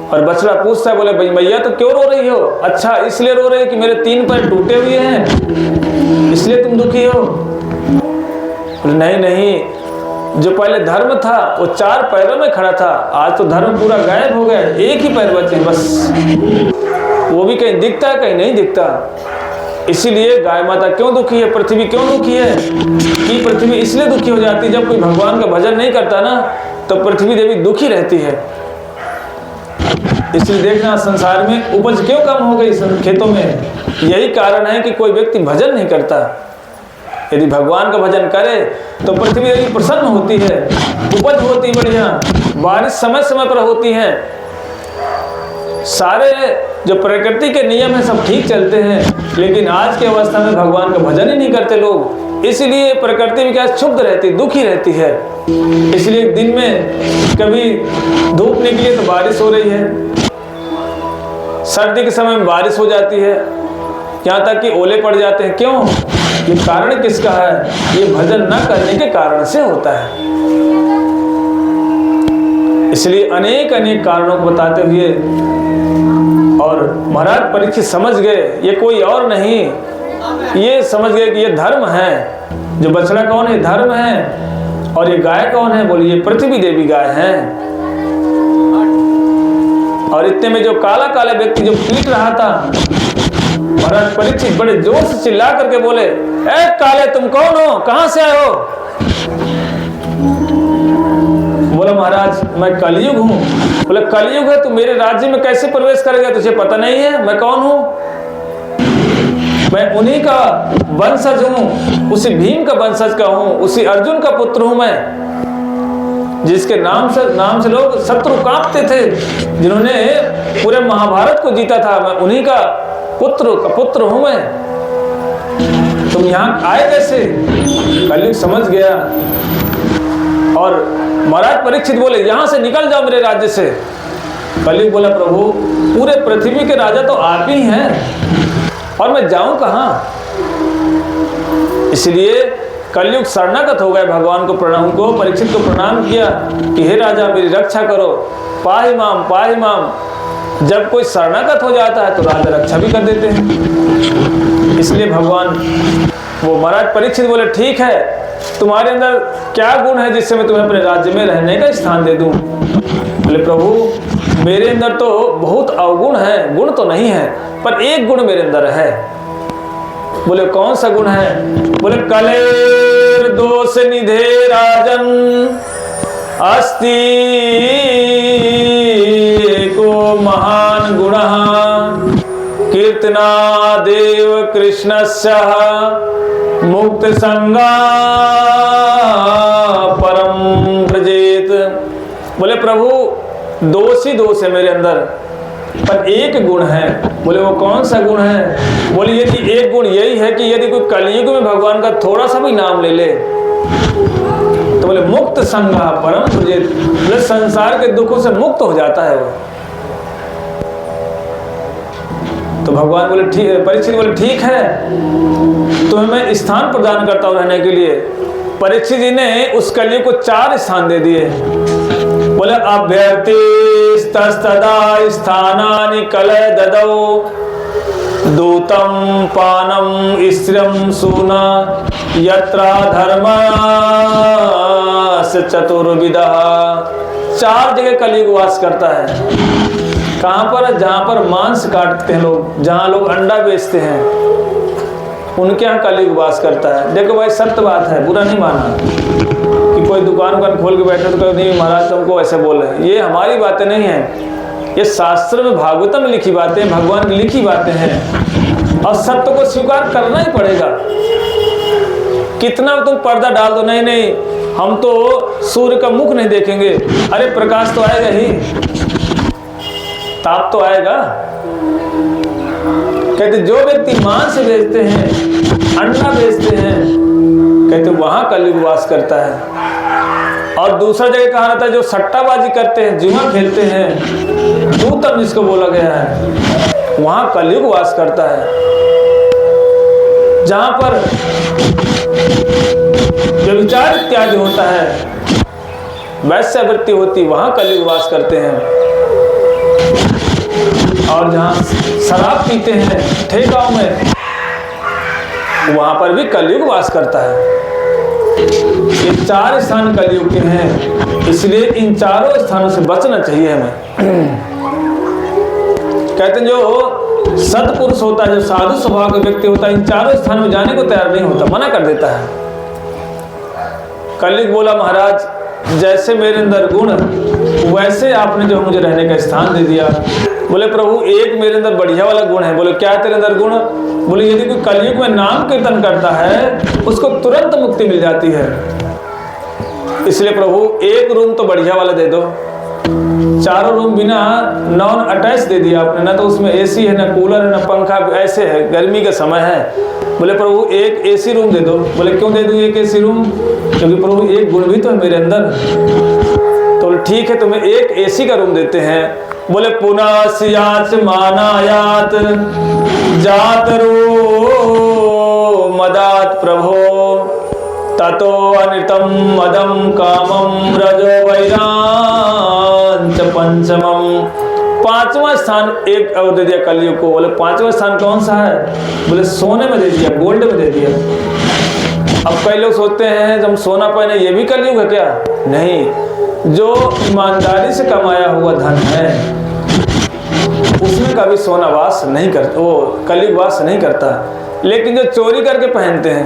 Speaker 1: और बछड़ा पूछता है, बोले भाई मैया तो क्यों रो रही हो। अच्छा इसलिए रो रही है कि मेरे 3 पैर टूटे हुए हैं, इसलिए तुम दुखी हो। नहीं नहीं, जो पहले धर्म था वो 4 पैरों में खड़ा था, आज तो धर्म पूरा गायब हो गया, एक ही पैर बचे बस। वो भी कहीं दिखता है कहीं नहीं दिखता। इसीलिए गाय माता क्यों दुखी है, पृथ्वी क्यों दुखी है कि पृथ्वी इसलिए दुखी हो जाती है जब कोई भगवान का भजन नहीं करता ना, तो पृथ्वी देवी दुखी रहती है। इसलिए देखना संसार में उपज क्यों कम हो गई खेतों में, यही कारण है कि कोई व्यक्ति भजन नहीं करता। यदि भगवान का भजन करे तो पृथ्वी देवी प्रसन्न होती है, उपज होती बढ़िया, बारिश समय समय पर होती है, सारे जो प्रकृति के नियम है सब ठीक चलते हैं। लेकिन आज की अवस्था में भगवान का भजन ही नहीं करते लोग, इसलिए प्रकृति भी क्या क्षुब्ध रहती, दुखी रहती है। इसलिए दिन में कभी धूप निकली तो बारिश हो रही है, सर्दी के समय में बारिश हो जाती है, यहाँ तक कि ओले पड़ जाते हैं। क्यों, ये कारण किसका है, ये भजन न करने के कारण से होता है। इसलिए अनेक अनेक कारणों को बताते हुए और महाराज परीक्षित समझ गए ये कोई और नहीं, ये समझ गए कि ये धर्म है। जो बछड़ा कौन है, धर्म है। और ये गाय कौन है, बोलिए ये पृथ्वी देवी गाय है। और इतने में जो काला काला व्यक्ति जो पीट रहा था, महाराज परीक्षित बड़े जोर से चिल्ला करके बोले, ए काले तुम कौन हो, कहां से आए हो। बोला महाराज मैं कलयुग हूँ। बोले कलयुग है, तू मेरे राज्य में कैसे प्रवेश करेगा, तुझे पता नहीं है मैं कौन हूँ। मैं उन्हीं का वंशज हूँ, उसी भीम का वंशज का हूँ, उसी अर्जुन का पुत्र हूँ मैं, जिसके नाम से लोग शत्रु कांपते थे, जिन्होंने पूरे महाभारत को जीता था। मैं उन्हीं का पुत्र हूँ मैं। तुम यहाँ आए कैसे। कलयुग समझ गया और महाराज परीक्षित बोले यहाँ से निकल जाओ मेरे राज्य से। कलयुग बोला प्रभु पूरे पृथ्वी के राजा तो आप ही हैं और मैं जाऊं कहाँ। इसलिए कलयुग शरणागत हो गए, भगवान को प्रणाम को परीक्षित को प्रणाम किया कि हे राजा मेरी रक्षा करो, पाहि माम। जब कोई शरणागत हो जाता है तो राजा रक्षा भी कर देते हैं। इसलिए भगवान वो महाराज परीक्षित बोले ठीक है, तुम्हारे अंदर क्या गुण है जिससे मैं तुम्हें अपने राज्य में रहने का स्थान दे दूं। बोले प्रभु मेरे अंदर तो बहुत अवगुण है, गुण तो नहीं है, पर एक गुण मेरे अंदर है। बोले कौन सा गुण है। बोले कलेर दोष निधे राजन अस्ति को महान गुण कीर्तना देव कृष्णस्य मुक्त संगा परम बोले प्रभु दोष ही दोष है मेरे अंदर, पर एक गुण है। बोले वो कौन सा गुण है? बोले यदि एक गुण यही है कि यदि कोई कलयुग में भगवान का थोड़ा सा भी नाम ले ले तो बोले मुक्त संगा परम तुझे, बोले संसार के दुखों से मुक्त हो जाता है वो। तो भगवान बोले ठीक, परीक्षित बोले ठीक है, तुम्हें मैं स्थान प्रदान करता हूं रहने के लिए। परीक्षित जी ने उस कलयुग को 4 स्थान दे दिए। बोले अभ्यर्थिस्तदा स्थानानि कलय ददौ, दूतम पानम स्त्रियम सूना यत्रा धर्म से चतुर्विदा। 4 जगह कलयुग वास करता है। कहाँ पर? जहाँ पर मांस काटते हैं लोग, जहाँ लोग अंडा बेचते हैं, उनके यहाँ कलयुग वास करता है। देखो भाई सत्य बात है, बुरा नहीं माना कि कोई दुकान खोल के बैठे तो नहीं महाराज तुमको ऐसे बोल रहे हैं। ये हमारी बातें नहीं है, ये शास्त्र में भागवतम में लिखी बातें, भगवान की लिखी बातें हैं और सत्य को स्वीकार करना ही पड़ेगा। कितना तुम पर्दा डाल दो, नहीं नहीं हम तो सूर्य का मुख नहीं देखेंगे, अरे प्रकाश तो आएगा ही, ताप तो आएगा। कहते जो व्यक्ति मांस बेचते हैं, अंडा बेचते हैं, कहते वहां कलयुग वास करता है। और दूसरा जगह कहा रहता है जो सट्टाबाजी करते हैं, जुआ खेलते हैं, दूतम जिसको बोला गया है, वहां कलयुग वास करता है। जहां पर व्यभिचार इत्यादि होता है, वैश्यावृत्ति होती, वहां कलयुग वास करते हैं। और जहां शराब पीते हैं ठेकाओं में, वहां पर भी कलयुग वास करता है। ये 4 स्थान कलयुग के हैं, इसलिए इन 4 स्थानों से बचना चाहिए हमें। कहते हैं जो सत्पुरुष होता है, जो साधु स्वभाव का व्यक्ति होता है, इन 4 स्थानों में जाने को तैयार नहीं होता, मना कर देता है। कलयुग बोला महाराज जैसे मेरे अंदर गुण वैसे आपने जो मुझे रहने का स्थान दे दिया। बोले प्रभु एक मेरे अंदर बढ़िया वाला गुण है। बोले क्या है तेरे अंदर गुण? बोले यदि कोई कलयुग में नाम कीर्तन करता है उसको तुरंत मुक्ति मिल जाती है। इसलिए प्रभु एक रूम तो बढ़िया वाला दे दो। 4 रूम बिना नॉन अटैच दे दिया आपने, ना तो उसमें एसी है, ना कूलर है, ना पंखा, ऐसे है, गर्मी का समय है। बोले प्रभु एक एसी रूम दे दो। बोले क्यों दे दूं एक एसी रूम? क्योंकि प्रभु एक गुण भी तो है मेरे अंदर। तो ठीक है तुम्हें एक एसी का रूम देते हैं। बोले पुनः सियाच मानायात जातरो मदात प्रभो ततो अनितम मदम कामम रजो वैरांच पंचमम। 5वां स्थान एक और दे दिया कलयुग को। बोले 5वां स्थान कौन सा है? बोले सोने में दे दिया, गोल्ड में दे दिया। अब कई लोग सोचते हैं जब सोना पहने ये भी कलयुग है क्या? नहीं, जो ईमानदारी से कमाया हुआ धन है उसमें कभी सोना वास नहीं करता, वो कलयुग वास नहीं करता। लेकिन जो चोरी करके पहनते हैं,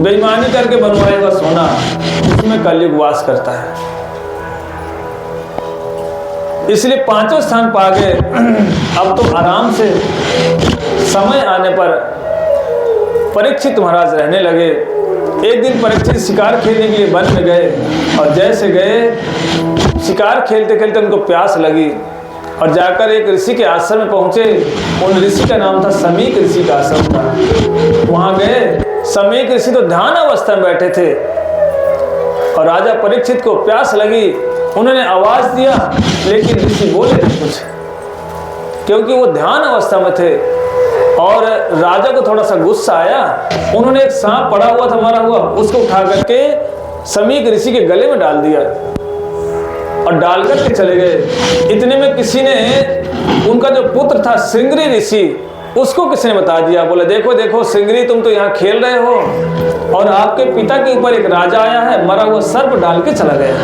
Speaker 1: बेईमानी करके बनवाया हुआ सोना, उसमें कलयुग वास करता है। इसलिए 5वां स्थान पा गए। अब तो आराम से समय आने पर परीक्षित महाराज रहने लगे। एक दिन परीक्षित शिकार खेलने के लिए वन में गए और जैसे गए शिकार खेलते खेलते उनको प्यास लगी और जाकर एक ऋषि के आश्रम में पहुंचे। उन ऋषि का नाम था समीक ऋषि का आश्रम था। वहां गए, समीक ऋषि तो ध्यान अवस्था में बैठे थे और राजा परीक्षित को प्यास लगी। उन्होंने आवाज दिया लेकिन ऋषि बोले नहीं कुछ, क्योंकि वो ध्यान अवस्था में थे। और राजा को थोड़ा सा गुस्सा आया। उन्होंने एक सांप पड़ा हुआ था मरा हुआ, उसको उठा करके समीक ऋषि के गले में डाल दिया और डाल करके चले गए। इतने में किसी ने, उनका जो पुत्र था श्रृंगरी ऋषि, उसको किसी ने बता दिया। बोले देखो देखो श्रृंगरी, तुम तो यहाँ खेल रहे हो और आपके पिता के ऊपर एक राजा आया है, मरा हुआ सर्प डाल के चला गया।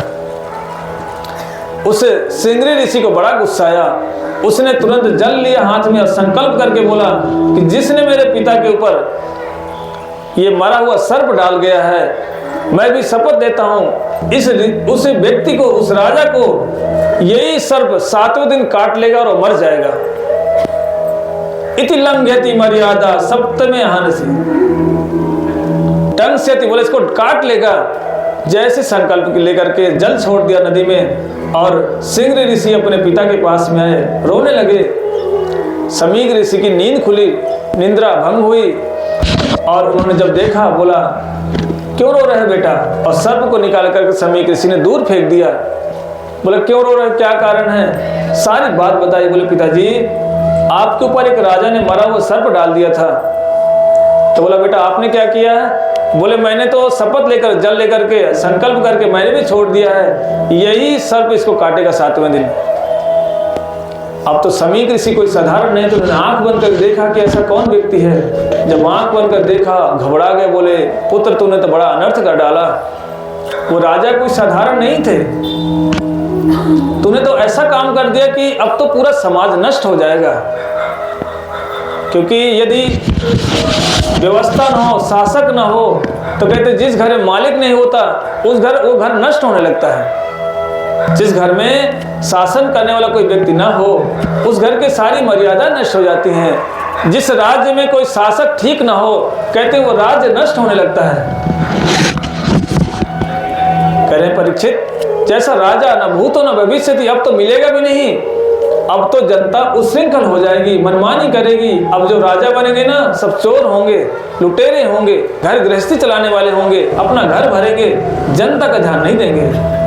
Speaker 1: उस श्रृंगरी ऋषि को बड़ा गुस्सा आया। उसने तुरंत जल लिया हाथ में और संकल्प करके बोला कि जिसने मेरे पिता के ऊपर ये मरा हुआ सर्प डाल गया है, मैं भी शपथ देता हूं उस व्यक्ति को, उस राजा को यही सर्प 7वें दिन काट लेगा और वो मर जाएगा। इति लंघयति मर्यादा सप्तमे हनसि टंग से, बोले इसको काट लेगा जैसे संकल्प लेकर के जल छोड़ दिया नदी में और सिंह ऋषि अपने पिता के पास में आए, रोने लगे। समीर ऋषि की नींद खुली, निंद्रा भंग हुई और उन्होंने जब देखा बोला क्यों रो रहे बेटा, और सर्प को निकाल करके समीर ऋषि ने दूर फेंक दिया। बोले क्यों रो रहे, क्या कारण है, सारी बात बताई। बोले पिताजी आपके ऊपर एक राजा ने मरा हुआ सर्प डाल दिया था। तो बोला बेटा आपने क्या किया है? बोले मैंने तो शपथ लेकर जल लेकर के संकल्प करके मैंने भी छोड़ दिया है, यही सर्प इसको काटेगा 7वें दिन। अब तो समीर ऋषि कोई साधारण नहीं, तो उन्होंने आंख बंद कर देखा कि ऐसा कौन व्यक्ति है। जब आंख बंद कर देखा घबरा गए, बोले पुत्र तूने तो बड़ा अनर्थ कर डाला, वो राजा कोई साधारण नहीं थे, तूने तो ऐसा काम कर दिया कि अब तो पूरा समाज नष्ट हो जाएगा। क्योंकि यदि व्यवस्था न हो, शासक न हो, तो कहते जिस घर में मालिक नहीं होता वो घर नष्ट होने लगता है। जिस घर में शासन करने वाला कोई व्यक्ति ना हो उस घर की सारी मर्यादा नष्ट हो जाती हैं। जिस राज्य में कोई शासक ठीक ना हो कहते वो राज्य नष्ट होने लगता है। कह रहे परीक्षित जैसा राजा न भूतो न भविष्य थी, अब तो मिलेगा भी नहीं। अब तो जनता उच्छृंखल हो जाएगी, मनमानी करेगी। अब जो राजा बनेंगे ना सब चोर होंगे, लुटेरे होंगे, घर गृहस्थी चलाने वाले होंगे, अपना घर भरेंगे, जनता का ध्यान नहीं देंगे।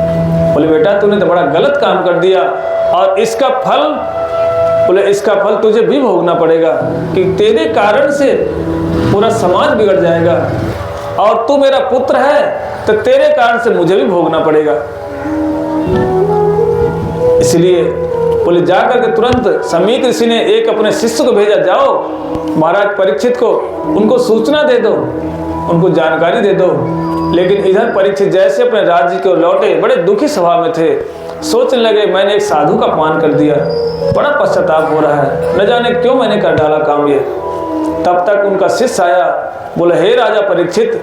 Speaker 1: बोले बेटा तूने तो बड़ा गलत काम कर दिया और इसका फल, बोले इसका फल तुझे भी भोगना पड़ेगा कि तेरे कारण से पूरा समाज बिगड़ जाएगा और तू मेरा पुत्र है तो तेरे कारण से मुझे भी भोगना पड़ेगा। इसलिए बोले जाकर के तुरंत समीर ऋषि ने एक अपने शिष्य को भेजा, जाओ महाराज परीक्षित को उनको सूचना दे दो, उनको जानकारी दे दो। लेकिन इधर परीक्षित जैसे अपने राज्य को लौटे बड़े दुखी स्वभाव में थे, सोचने लगे मैंने एक साधु का अपमान कर दिया, बड़ा पश्चाताप हो रहा है, न जाने क्यों मैंने कर डाला काम ये। तब तक उनका शिष्य आया, बोले हे राजा परीक्षित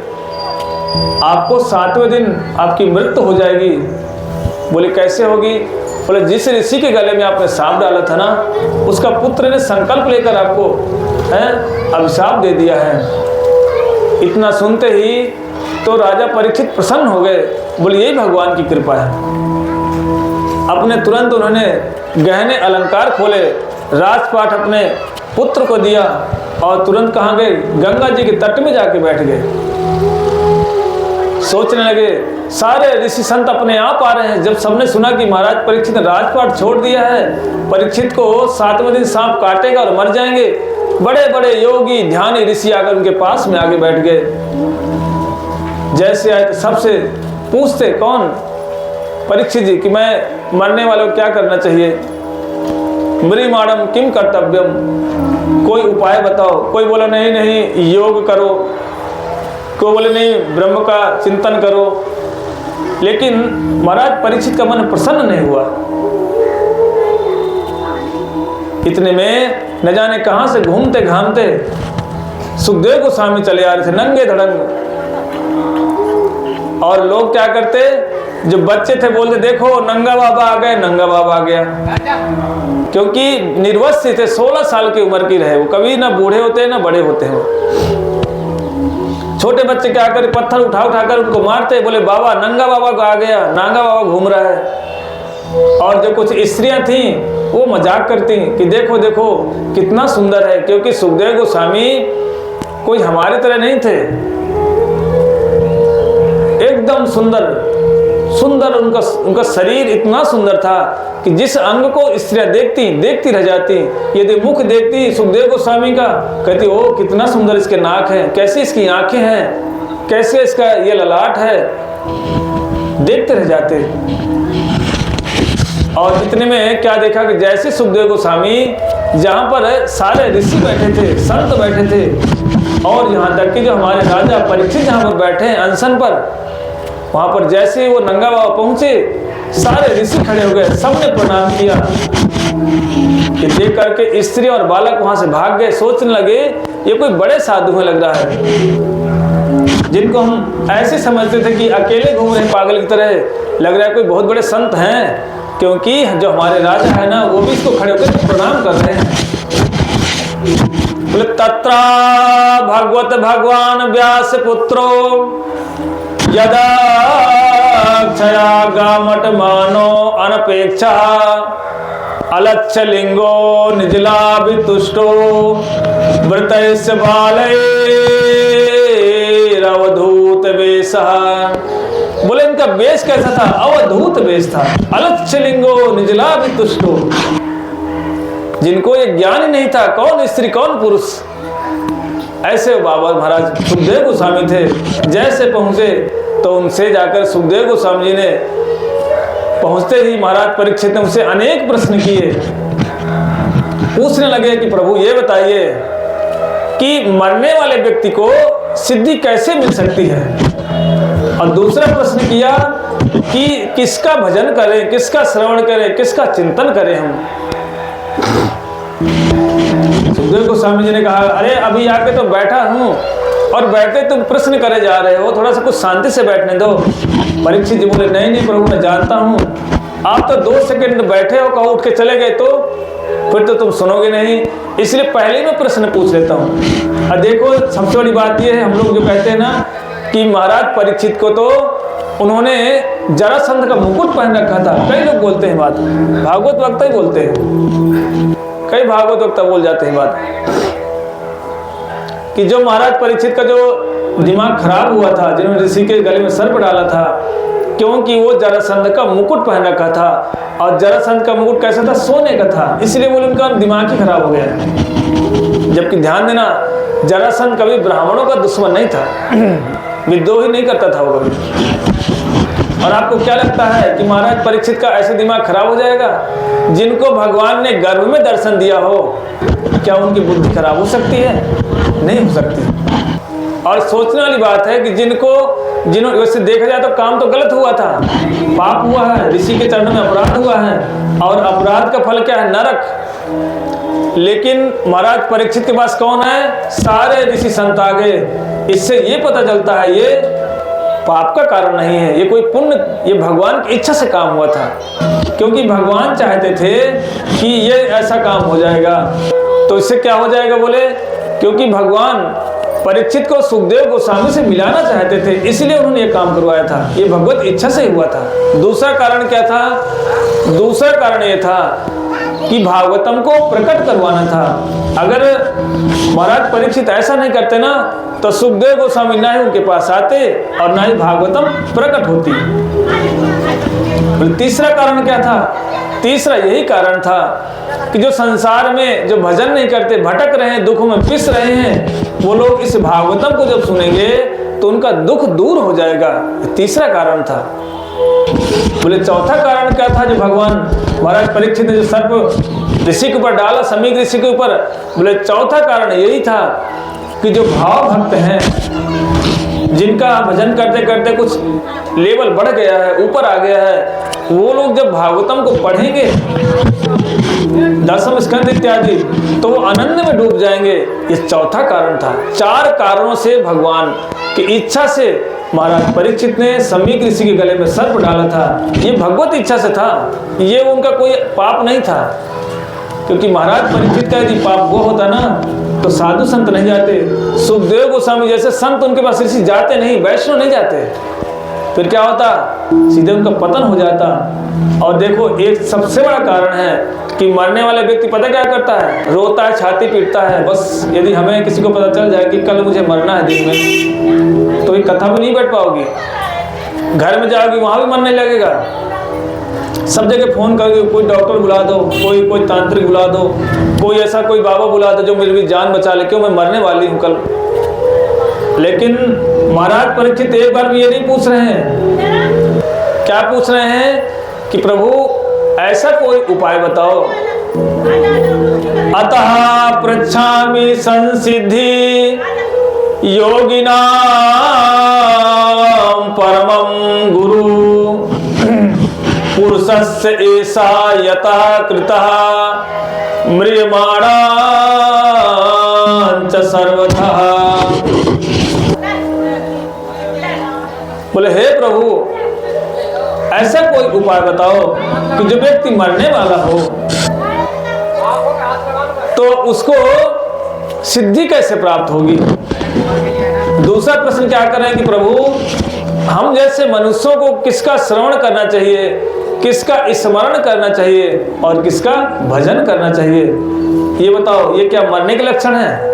Speaker 1: आपको 7वें दिन आपकी मृत्यु हो जाएगी। बोले कैसे होगी? बोले जिस ऋषि के गले में आपने सांप डाला था ना उसका पुत्र ने संकल्प लेकर आपको अभिशाप दे दिया है। इतना सुनते ही तो राजा परीक्षित प्रसन्न हो गए, बोले यही भगवान की कृपा है। अपने तुरंत उन्होंने गहने अलंकार खोले, राजपाट अपने पुत्र को दिया और तुरंत कहाँ गए? गंगा जी के तट में जाके बैठ गए। सोचने लगे सारे ऋषि संत अपने आप आ रहे हैं। जब सबने सुना कि महाराज परीक्षित ने राजपाट छोड़ दिया है, परीक्षित को 7वें दिन सांप काटेगा और मर जाएंगे, बड़े बड़े योगी ध्यानी ऋषि आकर उनके पास में आगे बैठ गए। जैसे आए तो सबसे पूछते कौन? परीक्षित जी कि मैं मरने वालों को क्या करना चाहिए? मृमाणम किम कर्तव्यम, कोई उपाय बताओ। कोई बोला नहीं नहीं योग करो, कोई बोले नहीं ब्रह्म का चिंतन करो। लेकिन महाराज परीक्षित का मन प्रसन्न नहीं हुआ। इतने में न जाने कहां से घूमते घामते सुखदेव गोस्वामी चले आ रहे थे नंगे धड़ंग। और लोग क्या करते, जो बच्चे थे बोलते देखो नंगा बाबा आ गए, नंगा बाबा आ गया। क्योंकि निर्वस्त्र थे, 16 साल की उम्र की रहे वो, कभी ना बूढ़े होते ना बड़े होते हैं। छोटे बच्चे क्या करे पत्थर उठा उठाकर उनको मारते, बोले बाबा नंगा बाबा को आ गया, नांगा बाबा घूम रहा है। और जो कुछ स्त्रियां थीं वो मजाक करती कि देखो देखो कितना सुंदर है। क्योंकि सुखदेव गोस्वामी कोई हमारी तरह नहीं थे, एकदम सुंदर सुंदर उनका शरीर इतना सुंदर था कि जिस अंग को स्त्रियां देखती रह जाती। यदि मुख देखती सुखदेव गोस्वामी का कहती ओ कितना सुंदर इसके नाक है, कैसी इसकी आंखें हैं, कैसे इसका ये ललाट है, देखते रह जाते। और इतने में क्या देखा कि जैसे सुखदेव गोस्वामी जहाँ पर सारे ऋषि बैठे थे, संत बैठे थे, और यहाँ तक कि जो हमारे राजा परीक्षित जहाँ पर बैठे हैं अनशन पर, वहां पर जैसे वो नंगा बाबा पहुंचे सारे ऋषि खड़े हो गए, सबने प्रणाम किया। कि देख करके स्त्री और बालक वहां से भाग गए। सोचने लगे ये कोई बड़े साधु में लग रहा है, जिनको हम ऐसे समझते थे कि अकेले घूम रहे पागल की तरह, लग रहा है कोई बहुत बड़े संत हैं। क्योंकि जो हमारे राजा है ना वो भी इसको खड़े होकर प्रणाम कर रहे हैं। बोले तत्रा भगवत भगवान व्यास पुत्रो यदा क्षया गामट मानो अनपेक्षा अलक्ष्य लिंगो निजलाभितुष्टो वृतैस्य बालैरवधूत वेशः। बोले इनका वेश कैसा था? अवधूत वेश था। अलक्ष्य लिंगो निजलाभितुष्टो, जिनको ये ज्ञान ही नहीं था कौन स्त्री कौन पुरुष। ऐसे बाबा महाराज सुखदेव गोस्वामी थे। जैसे पहुंचे तो उनसे जाकर सुखदेव गोस्वामी जी ने पहुंचते ही महाराज परीक्षित ने उनसे अनेक प्रश्न किए। पूछने लगे कि प्रभु ये बताइए कि मरने वाले व्यक्ति को सिद्धि कैसे मिल सकती है। और दूसरा प्रश्न किया कि किसका भजन करें, किसका श्रवण करें, किसका चिंतन करें हम। सुखदेव गोस्वामी जी ने कहा अरे अभी आके तो बैठा हूं और बैठे तुम प्रश्न करे जा रहे हो, थोड़ा सा कुछ शांति से बैठने दो। परीक्षित जी बोले नहीं नहीं प्रभु मैं जानता हूं, आप तो 2 सेकंड बैठे हो कहो उठ के चले गए तो फिर तो तुम सुनोगे नहीं, इसलिए पहले मैं प्रश्न पूछ लेता हूं। और देखो सबसे बड़ी बात यह है, हम लोग जो कहते हैं ना कि महाराज परीक्षित को तो उन्होंने जरासंध का मुकुट पहन रखा था। कई लोग बोलते हैं बात, भागवत वक्ता ही बोलते हैं, कई भागवत वक्ता बोल जाते हैं बात कि जो महाराज परीक्षित का जो दिमाग खराब हुआ था, जिन्होंने ऋषि के गले में सर्प डाला था, क्योंकि वो जरासंध का मुकुट पहन रखा था। और जरासंध का मुकुट कैसा था? सोने का था, इसलिए बोले उनका दिमाग ही खराब हो गया। जबकि ध्यान देना जरासंध कभी ब्राह्मणों का दुश्मन नहीं था, विद्रोही नहीं करता था वो कभी। और आपको क्या लगता है कि महाराज परीक्षित का ऐसे दिमाग खराब हो जाएगा? जिनको भगवान ने गर्भ में दर्शन दिया हो, क्या उनकी बुद्धि खराब हो सकती है? नहीं हो सकती। और सोचने वाली बात है कि जिन्होंने वैसे देखा जाए तो काम तो गलत हुआ था, पाप हुआ है, ऋषि के चरणों में अपराध हुआ है और अपराध का फल क्या है? नरक। लेकिन महाराज परीक्षित के पास कौन है? सारे ऋषि संत आ गए। इससे ये पता चलता है ये पाप का कारण नहीं है, ये कोई पुण्य, ये भगवान की इच्छा से काम हुआ था। क्योंकि भगवान चाहते थे कि ये ऐसा काम हो जाएगा। तो इससे क्या हो जाएगा? बोले क्योंकि भगवान परीक्षित को सुखदेव गोस्वामी से मिलाना चाहते थे, इसलिए उन्होंने ये काम करवाया था। ये भगवत इच्छा से हुआ था। दूसरा कारण क्या था? दूसरा कारण ये था कि भागवतम को प्रकट करवाना था। अगर महाराज परीक्षित ऐसा नहीं करते ना तो सुखदेव गोस्वामी ना ही उनके पास आते और ना ही भागवतम प्रकट होती। तीसरा कारण क्या था? तीसरा यही कारण था कि जो संसार में जो भजन नहीं करते, भटक रहे हैं, दुखों में पिस रहे हैं, वो लोग इस भागवतम को जब सुनेंगे तो उनका दुख दूर हो जाएगा। तीसरा कारण था। बोले चौथा कारण क्या था? जो भगवान महाराज परीक्षित ने जो सर्प ऋषि के ऊपर डाला, समीक ऋषि के ऊपर, बोले चौथा कारण यही था कि जो भाव भक्त हैं, जिनका भजन करते करते कुछ लेवल बढ़ गया है, ऊपर आ गया है, वो लोग जब भागवतम को पढ़ेंगे, दशम स्कंद इत्यादि, तो वो आनंद में डूब जाएंगे। ये चौथा कारण था। 4 कारणों से भगवान की इच्छा से महाराज परीक्षित ने समीक ऋषि के गले में सर्प डाला था। ये भगवत इच्छा से था, ये उनका कोई पाप नहीं था। क्योंकि महाराज परीक्षित का यदि पाप वो होता ना तो साधु संत नहीं जाते, सुखदेव गोस्वामी जैसे संत उनके पास ऋषि जाते नहीं, वैष्णव नहीं जाते। फिर क्या होता? सीधे उनका पतन हो जाता। और देखो एक सबसे बड़ा कारण है कि मरने वाले व्यक्ति पता क्या करता है? रोता है, छाती पीटता है। बस यदि हमें किसी को पता चल जाए कि कल मुझे मरना है दिन में, तो ये कथा भी नहीं बैठ पाओगी। घर में जाओगी वहां भी मन नहीं लगेगा। सब जगह फोन करके कोई डॉक्टर बुला दो, कोई तांत्रिक बुला दो, कोई ऐसा कोई बाबा बुला दो जो मेरी जान बचा ले, क्यों मैं मरने वाली हूँ कल। लेकिन महाराज परीक्षित एक बार भी ये नहीं पूछ रहे हैं। क्या पूछ रहे हैं कि प्रभु ऐसा कोई उपाय बताओ। अतः पृच्छामि संसिद्धि योगिनां परमं गुरु पुरुषस्य एषा यतः कृतः म्रियमाणां च सर्वतः। बोले हे प्रभु ऐसा कोई उपाय बताओ कि जो व्यक्ति मरने वाला हो तो उसको सिद्धि कैसे प्राप्त होगी। दूसरा प्रश्न क्या करें कि प्रभु हम जैसे मनुष्यों को किसका श्रवण करना चाहिए, किसका स्मरण करना चाहिए और किसका भजन करना चाहिए, ये बताओ। ये क्या मरने के लक्षण है?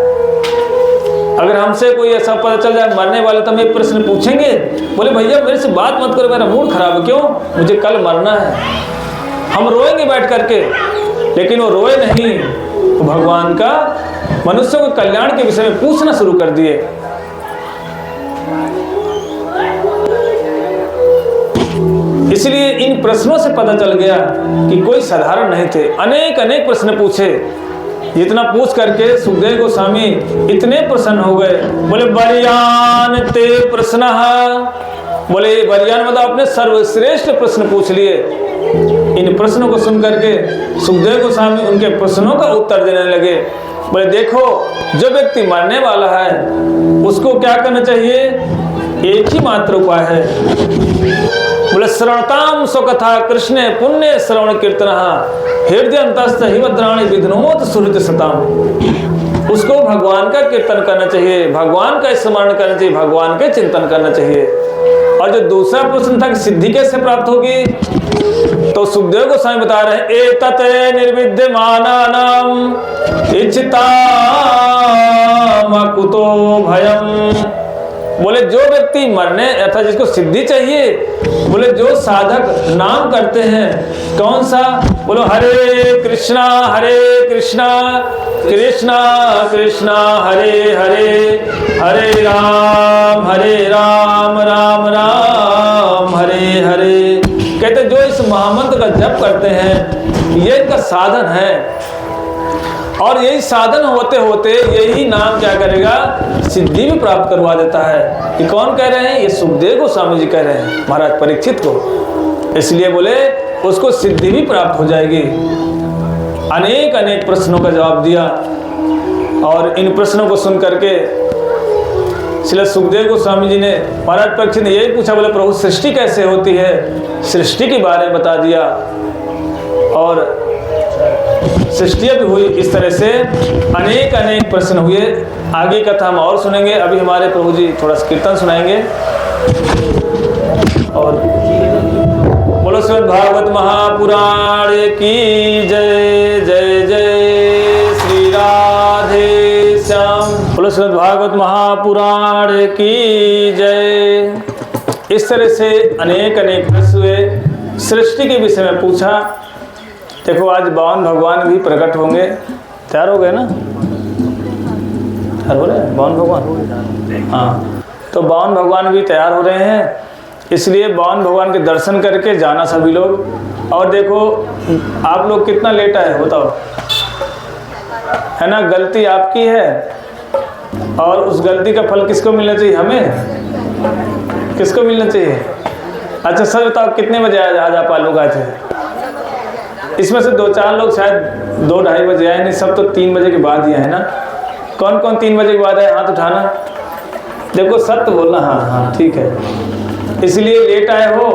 Speaker 1: अगर हमसे कोई ऐसा पता चल जाए मरने वाले, तो हम एक प्रश्न पूछेंगे, बोले भैया मेरे से बात मत करो, मेरा मूड खराब है। क्यों? मुझे कल मरना है। हम रोएंगे बैठ करके, लेकिन वो रोए नहीं, तो भगवान का मनुष्यों के कल्याण के विषय में पूछना शुरू कर दिए। इसलिए इन प्रश्नों से पता चल गया कि कोई साधारण नहीं थे। अनेक अनेक प्रश्न पूछे। जितना पूछ करके सुखदेव गोस्वामी इतने प्रसन्न हो गए, बोले बलियान ते प्रश्न, बोले बलियान मतलब आपने सर्वश्रेष्ठ प्रश्न पूछ लिए। इन प्रश्नों को सुन करके सुखदेव गोस्वामी उनके प्रश्नों का उत्तर देने लगे। बोले देखो, जो व्यक्ति मरने वाला है उसको क्या करना चाहिए? एक ही मात्र उपाय है। बोले श्रवणताम स्वकथा कृष्ण पुण्य श्रवण कीर्तन हृदय अंतस्थ ही वद्राणी विघ्नोत सुहृत सताम। उसको भगवान का कीर्तन करना चाहिए, भगवान का स्मरण करना चाहिए, भगवान के चिंतन करना चाहिए। और जो दूसरा प्रश्न था कि सिद्धि कैसे प्राप्त होगी, तो सुखदेव गोस्वामी बता रहे हैं एतत् निर्विद्यमानानाम इच्छिता कुतो भयम। बोले जो व्यक्ति मरने अर्थात जिसको सिद्धि चाहिए, बोले जो साधक नाम करते हैं, कौन सा? बोलो हरे कृष्णा कृष्णा कृष्णा हरे हरे, हरे राम राम राम हरे हरे। कहते जो इस महामंत्र का जप करते हैं ये इनका साधन है। और यही साधन होते होते यही नाम क्या करेगा? सिद्धि भी प्राप्त करवा देता है। ये कौन कह रहे हैं? ये सुखदेव गोस्वामी जी कह रहे हैं महाराज परीक्षित को। इसलिए बोले उसको सिद्धि भी प्राप्त हो जाएगी। अनेक अनेक प्रश्नों का जवाब दिया। और इन प्रश्नों को सुन करके श्री सुखदेव गोस्वामी जी ने महाराज परीक्षित ने यही पूछा, बोले प्रभु सृष्टि कैसे होती है? सृष्टि के बारे में बता दिया। और सृष्टियां भी हुई। इस तरह से अनेक अनेक प्रश्न हुए। आगे कथा हम और सुनेंगे। अभी हमारे प्रभु जी थोड़ा कीर्तन सुनाएंगे। और बोलो श्रीमद् भागवत महापुराण की जय जय जय श्री राधे श्याम। बोलो श्रीमद् भागवत महापुराण की जय। इस तरह से अनेक अनेक प्रश्न हुए। सृष्टि के विषय में पूछा। देखो आज 52 भगवान भी प्रकट होंगे। तैयार हो गए ना? तैयार हो रहे हैं 52 भगवान? हाँ, तो 52 भगवान भी तैयार हो रहे हैं। इसलिए 52 भगवान के दर्शन करके जाना सभी लोग। और देखो आप लोग कितना लेट आए बताओ, है ना? गलती आपकी है और उस गलती का फल किसको मिलना चाहिए? हमें। किसको मिलना चाहिए? अच्छा सर बताओ कितने बजे आज आप लोग आए थे? इसमें से 2-4 लोग शायद 2-2:30 बजे आए, नहीं सब तो 3 बजे के बाद ही है ना? कौन कौन 3 बजे के बाद आए? हाथ उठाना। देखो सत्य बोलना। हाँ ठीक है। इसलिए लेट आए हो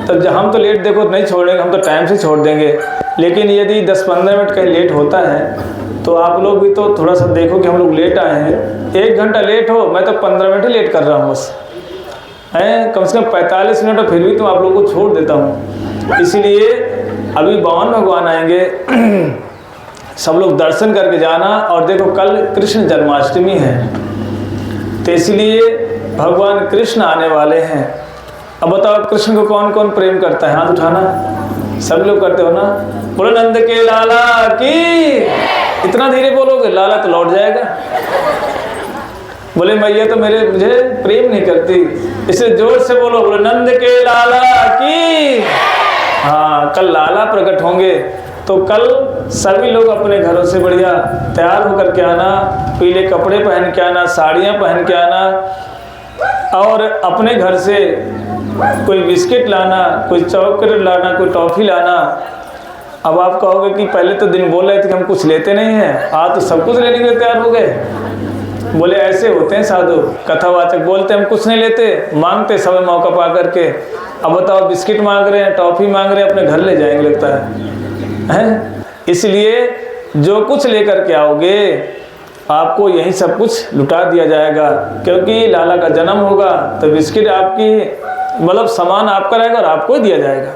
Speaker 1: तो हम तो लेट देखो नहीं छोड़ेंगे, हम तो टाइम से छोड़ देंगे। लेकिन यदि 10-15 मिनट कहीं लेट होता है तो आप लोग भी तो थोड़ा सा देखो कि हम लोग लेट आए हैं। 1 घंटा लेट हो, मैं तो 15 मिनट ही लेट कर रहा हूँ बस, है कम से कम 45 मिनट, और फिर भी तो आप लोगों को छोड़ देता हूँ। इसीलिए अभी 52 भगवान आएंगे, सब लोग दर्शन करके जाना। और देखो कल कृष्ण जन्माष्टमी है, तो इसलिए भगवान कृष्ण आने वाले हैं। अब बताओ कृष्ण को कौन कौन प्रेम करता है? हाथ उठाना। सब लोग करते हो ना? बोलो नंद के लाला की। इतना धीरे बोलोगे लाला तो लौट जाएगा। बोले मैया तो मुझे प्रेम नहीं करती, इसलिए जोर से बोलो, बोलो नंद के लाला की। हाँ, कल लाला प्रकट होंगे, तो कल सभी लोग अपने घरों से बढ़िया तैयार होकर के आना, पीले कपड़े पहन के आना, साड़ियाँ पहन के आना, और अपने घर से कोई बिस्किट लाना, कोई चॉकलेट लाना, कोई टॉफ़ी लाना। अब आप कहोगे कि पहले तो दिन बोल रहे थे कि हम कुछ लेते नहीं हैं, आज तो सब कुछ लेने के लिए तैयार हो गए। बोले ऐसे होते हैं साधु, कथावाचक, बोलते हम कुछ नहीं लेते, मांगते समय मौका पा करके। अब बताओ बिस्किट मांग रहे हैं, टॉफ़ी मांग रहे हैं, अपने घर ले जाएंगे लगता है। इसलिए जो कुछ लेकर के आओगे आपको यही सब कुछ लुटा दिया जाएगा, क्योंकि लाला का जन्म होगा तो बिस्किट आपकी मतलब सामान आपका रहेगा और आपको ही दिया जाएगा।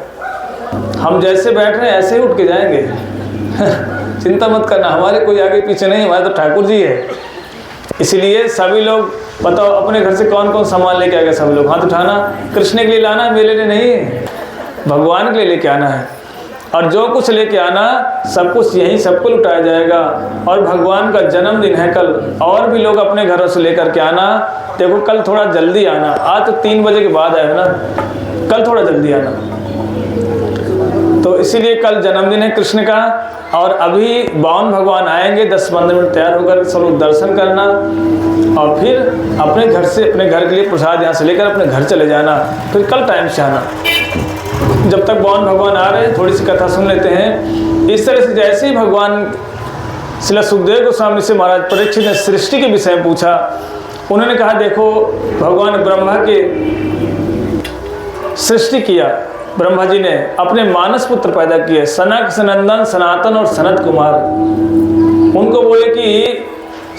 Speaker 1: हम जैसे बैठ रहे हैं ऐसे ही उठ के जाएंगे। चिंता मत करना, हमारे कोई आगे पीछे नहीं, हमारे तो ठाकुर जी है। इसलिए सभी लोग बताओ अपने घर से कौन कौन सामान लेके आएगा? सब लोग हाथ उठाना। कृष्ण के लिए लाना है, मेरे लिए नहीं, भगवान के लिए लेके आना है। और जो कुछ लेके आना सब कुछ यहीं सबको लुटाया जाएगा। और भगवान का जन्मदिन है कल, और भी लोग अपने घरों से लेकर के आना। देखो कल थोड़ा जल्दी आना, आज तो 3 बजे के बाद आए ना, कल थोड़ा जल्दी आना। तो इसीलिए कल जन्मदिन है कृष्ण का। और अभी बावन भगवान आएंगे, 10-15 मिनट तैयार होकर सब लोग दर्शन करना और फिर अपने घर से, अपने घर के लिए प्रसाद यहाँ से लेकर अपने घर चले जाना। फिर कल टाइम से आना। जब तक बावन भगवान आ रहे हैं थोड़ी सी कथा सुन लेते हैं। इस तरह से जैसे ही भगवान श्री सुखदेव गोस्वामी से महाराज परीक्षित ने सृष्टि के विषय में पूछा, उन्होंने कहा देखो भगवान ब्रह्मा के सृष्टि किया, ब्रह्मा जी ने अपने मानस पुत्र पैदा किए, सनक, सनंदन, सनातन और सनत कुमार। उनको बोले कि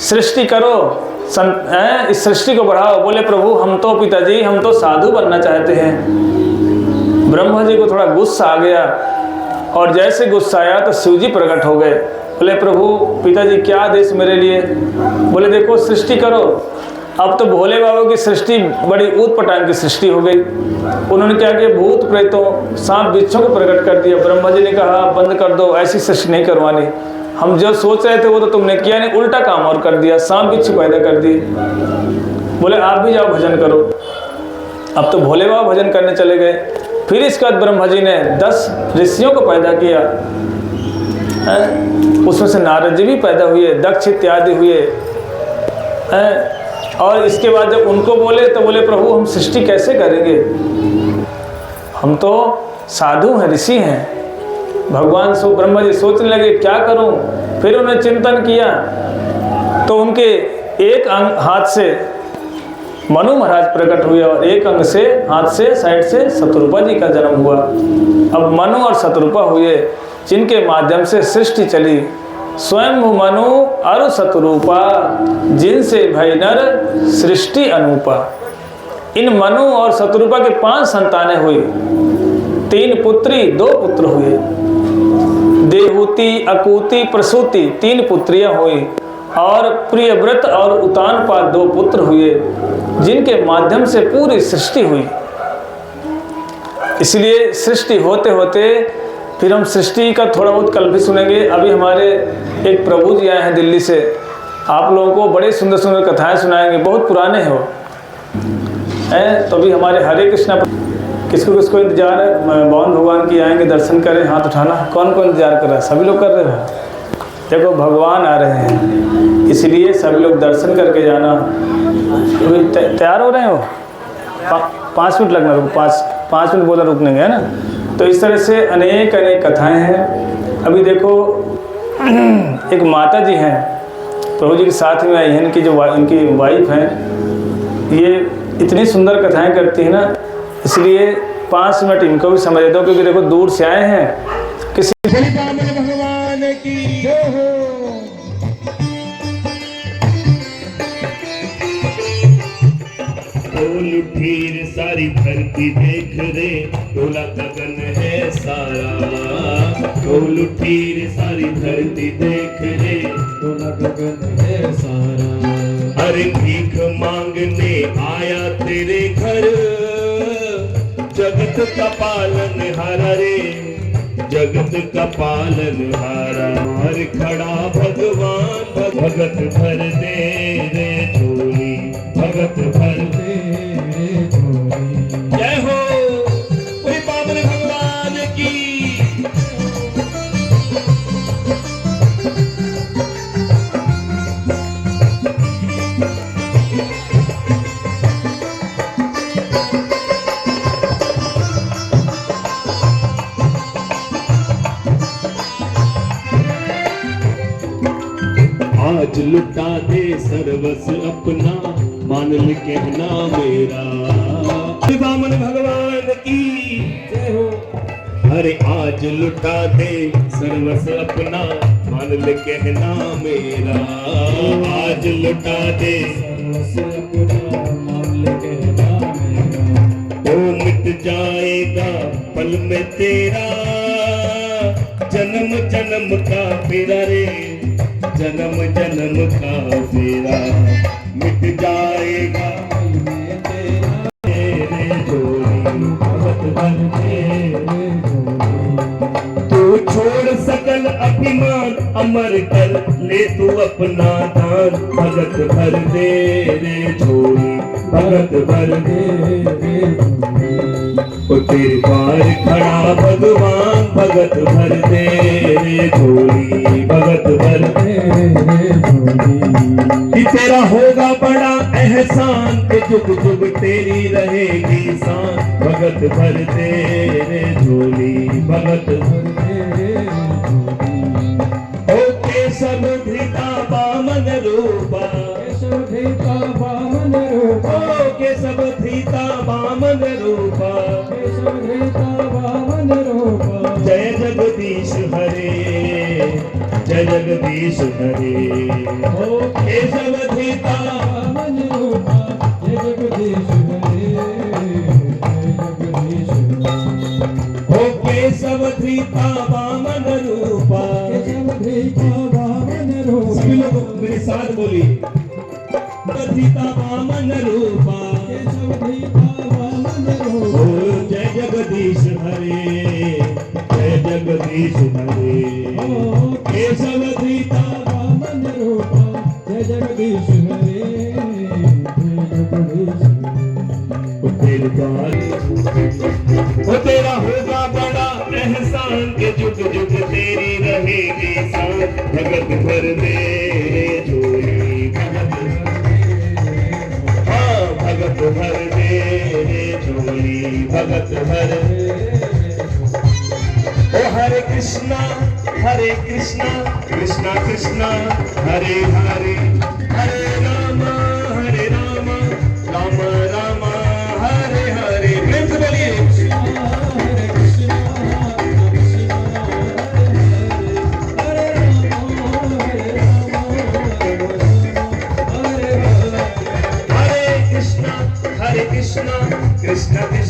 Speaker 1: सृष्टि करो, इस सृष्टि को बढ़ाओ। बोले प्रभु हम तो पिताजी, हम तो साधु बनना चाहते हैं। ब्रह्मा जी को थोड़ा गुस्सा आ गया और जैसे गुस्सा आया तो शिव जी प्रकट हो गए। बोले प्रभु पिताजी क्या आदेश मेरे लिए? बोले देखो सृष्टि करो। अब तो भोले बाबा की सृष्टि बड़ी ऊट पटांग की सृष्टि हो गई। उन्होंने क्या किया, भूत प्रेतों, सांप बिच्छों को प्रकट कर दिया। ब्रह्मा जी ने कहा बंद कर दो, ऐसी सृष्टि नहीं करवानी। हम जो सोच रहे थे वो तो तुमने किया नहीं, उल्टा काम और कर दिया, सांप बिच्छू पैदा कर दिए। बोले आप भी जाओ भजन करो। अब तो भोले बाबा भजन करने चले गए। फिर इसके बाद ब्रह्मा जी ने 10 ऋषियों को पैदा किया। उसमें से नारद जी भी पैदा हुए, दक्ष इत्यादि हुए। और इसके बाद जब उनको बोले तो बोले प्रभु हम सृष्टि कैसे करेंगे, हम तो साधु हैं, ऋषि हैं। भगवान सो ब्रह्मा जी सोचने लगे क्या करूं। फिर उन्होंने चिंतन किया तो उनके एक अंग हाथ से मनु महाराज प्रकट हुए और एक अंग से हाथ से साइड से शतरूपा जी का जन्म हुआ। अब मनु और शतरूपा हुए जिनके माध्यम से सृष्टि चली। स्वयं मनु अरु शतरूपा, जिनसे भय नर सृष्टि अनूपा। इन मनु और शतरूपा के 5 संतानें हुई, 3 पुत्री 2 पुत्र हुए। देहूति, अकूति, प्रसूति 3 पुत्रियां हुई और प्रियव्रत और उतानपाद 2 पुत्र हुए, जिनके माध्यम से पूरी सृष्टि हुई। इसलिए सृष्टि होते होते फिर हम सृष्टि का थोड़ा बहुत कल भी सुनेंगे। अभी हमारे एक प्रभु जी आए हैं दिल्ली से, आप लोगों को बड़े सुंदर सुंदर कथाएं सुनाएंगे, बहुत पुराने हैं वो हैं। तो अभी हमारे हरे कृष्णा, किसको किसको इंतजार है? बावन भगवान की आएंगे, दर्शन करें, हाथ उठाना। कौन कौन इंतजार कर रहा है? सभी लोग कर रहे हैं। देखो भगवान आ रहे हैं, इसलिए सभी लोग दर्शन करके जाना। अभी तैयार हो रहे हो? 5 मिनट लगना, रुको, 5 मिनट बोला रुकनेंगे, है ना। तो इस तरह से अनेक अनेक कथाएं हैं। अभी देखो एक माता जी हैं, प्रभु जी के साथ में आई हैं, इनकी जो इनकी वाइफ हैं, ये इतनी सुंदर कथाएं करती है ना, इसलिए 5 मिनट इनको भी समझ दो, क्योंकि देखो दूर से आए हैं। किसी भगवान की जय हो।
Speaker 2: फिर सारी धरती देख रे, डोला गगन है सारा। डोल फिर सारी धरती देख रे, डोला गगन है सारा। अरे भीख मांगने आया तेरे घर, जगत का पालन हारा रे, जगत का पालन हारा। और खड़ा भगवान भगत भर दे रे झोली, भगत भर दे रे झोली। जय हो कोई पावन भगवान की। आज लुटा दे सर्वस्व अपना, मान ले कहना मेरा। बामन भगवान की जय हो। अरे आज लुटा दे सर्वस्व अपना, मान ले कहना मेरा। आज लुटा दे सर्वस्व अपना, मान ले कहना मेरा। ओ मिट जाएगा पल में तेरा जन्म जन्म का फेरा रे, जन्म जन्म का फेरा मिट जाएगा तेरे झोली भगत भर तेरे झोली। तू छोड़ सकल अभिमान अमर कर ले तू अपना दान, भगत भर दे रे झोली भगत भर दे रे झोली। ओ तेरे पार खड़ा भगवान भगत भर दे रे झोली भगत भर दे रे झोली। कि तेरा होगा बड़ा एहसान कि जुग जुग तेरी रहेगी शान, भगत भर दे रे झोली भगत भर दे रे झोली। ओ केशव धृता वामन रूपा, केशव धृता वामन रूपा, ओ केशव धृता वामन रूपा, केशव धृता वामन रूपा। जय जगदीश हरे, जय जगदीश हरे। ओ केशव धृता वामन रूपा, जय जगदीश हरे, जय जगदीश हरे। ओ केशव धृता वामन रूपा, केशव धृता वामन रूपा। सभी लोग मेरे साथ बोलिए, धृता वामन रूपा, केशव धृता वामन रूपा। ओ जय जगदीश हरे, जय जगदीश हरे। ओ केशव धृता वामन रूपा, जय जगदीश हरे, जय जगदीश हरे। ओ तेरा होगा बड़ा एहसान के जुग जुग तेरी रहेगी शान, भगत भर दे रे झोली भगत भर दे, हाँ भगत भर दे रे झोली भगत भर दे। ओ हरे कृष्णा कृष्णा कृष्णा हरे हरे, हरे राम राम राम हरे हरे। प्रेम से बोलिए, हरे कृष्णा हरे राम हरे हरे, हरे कृष्णा कृष्णा कृष्ण कृष्ण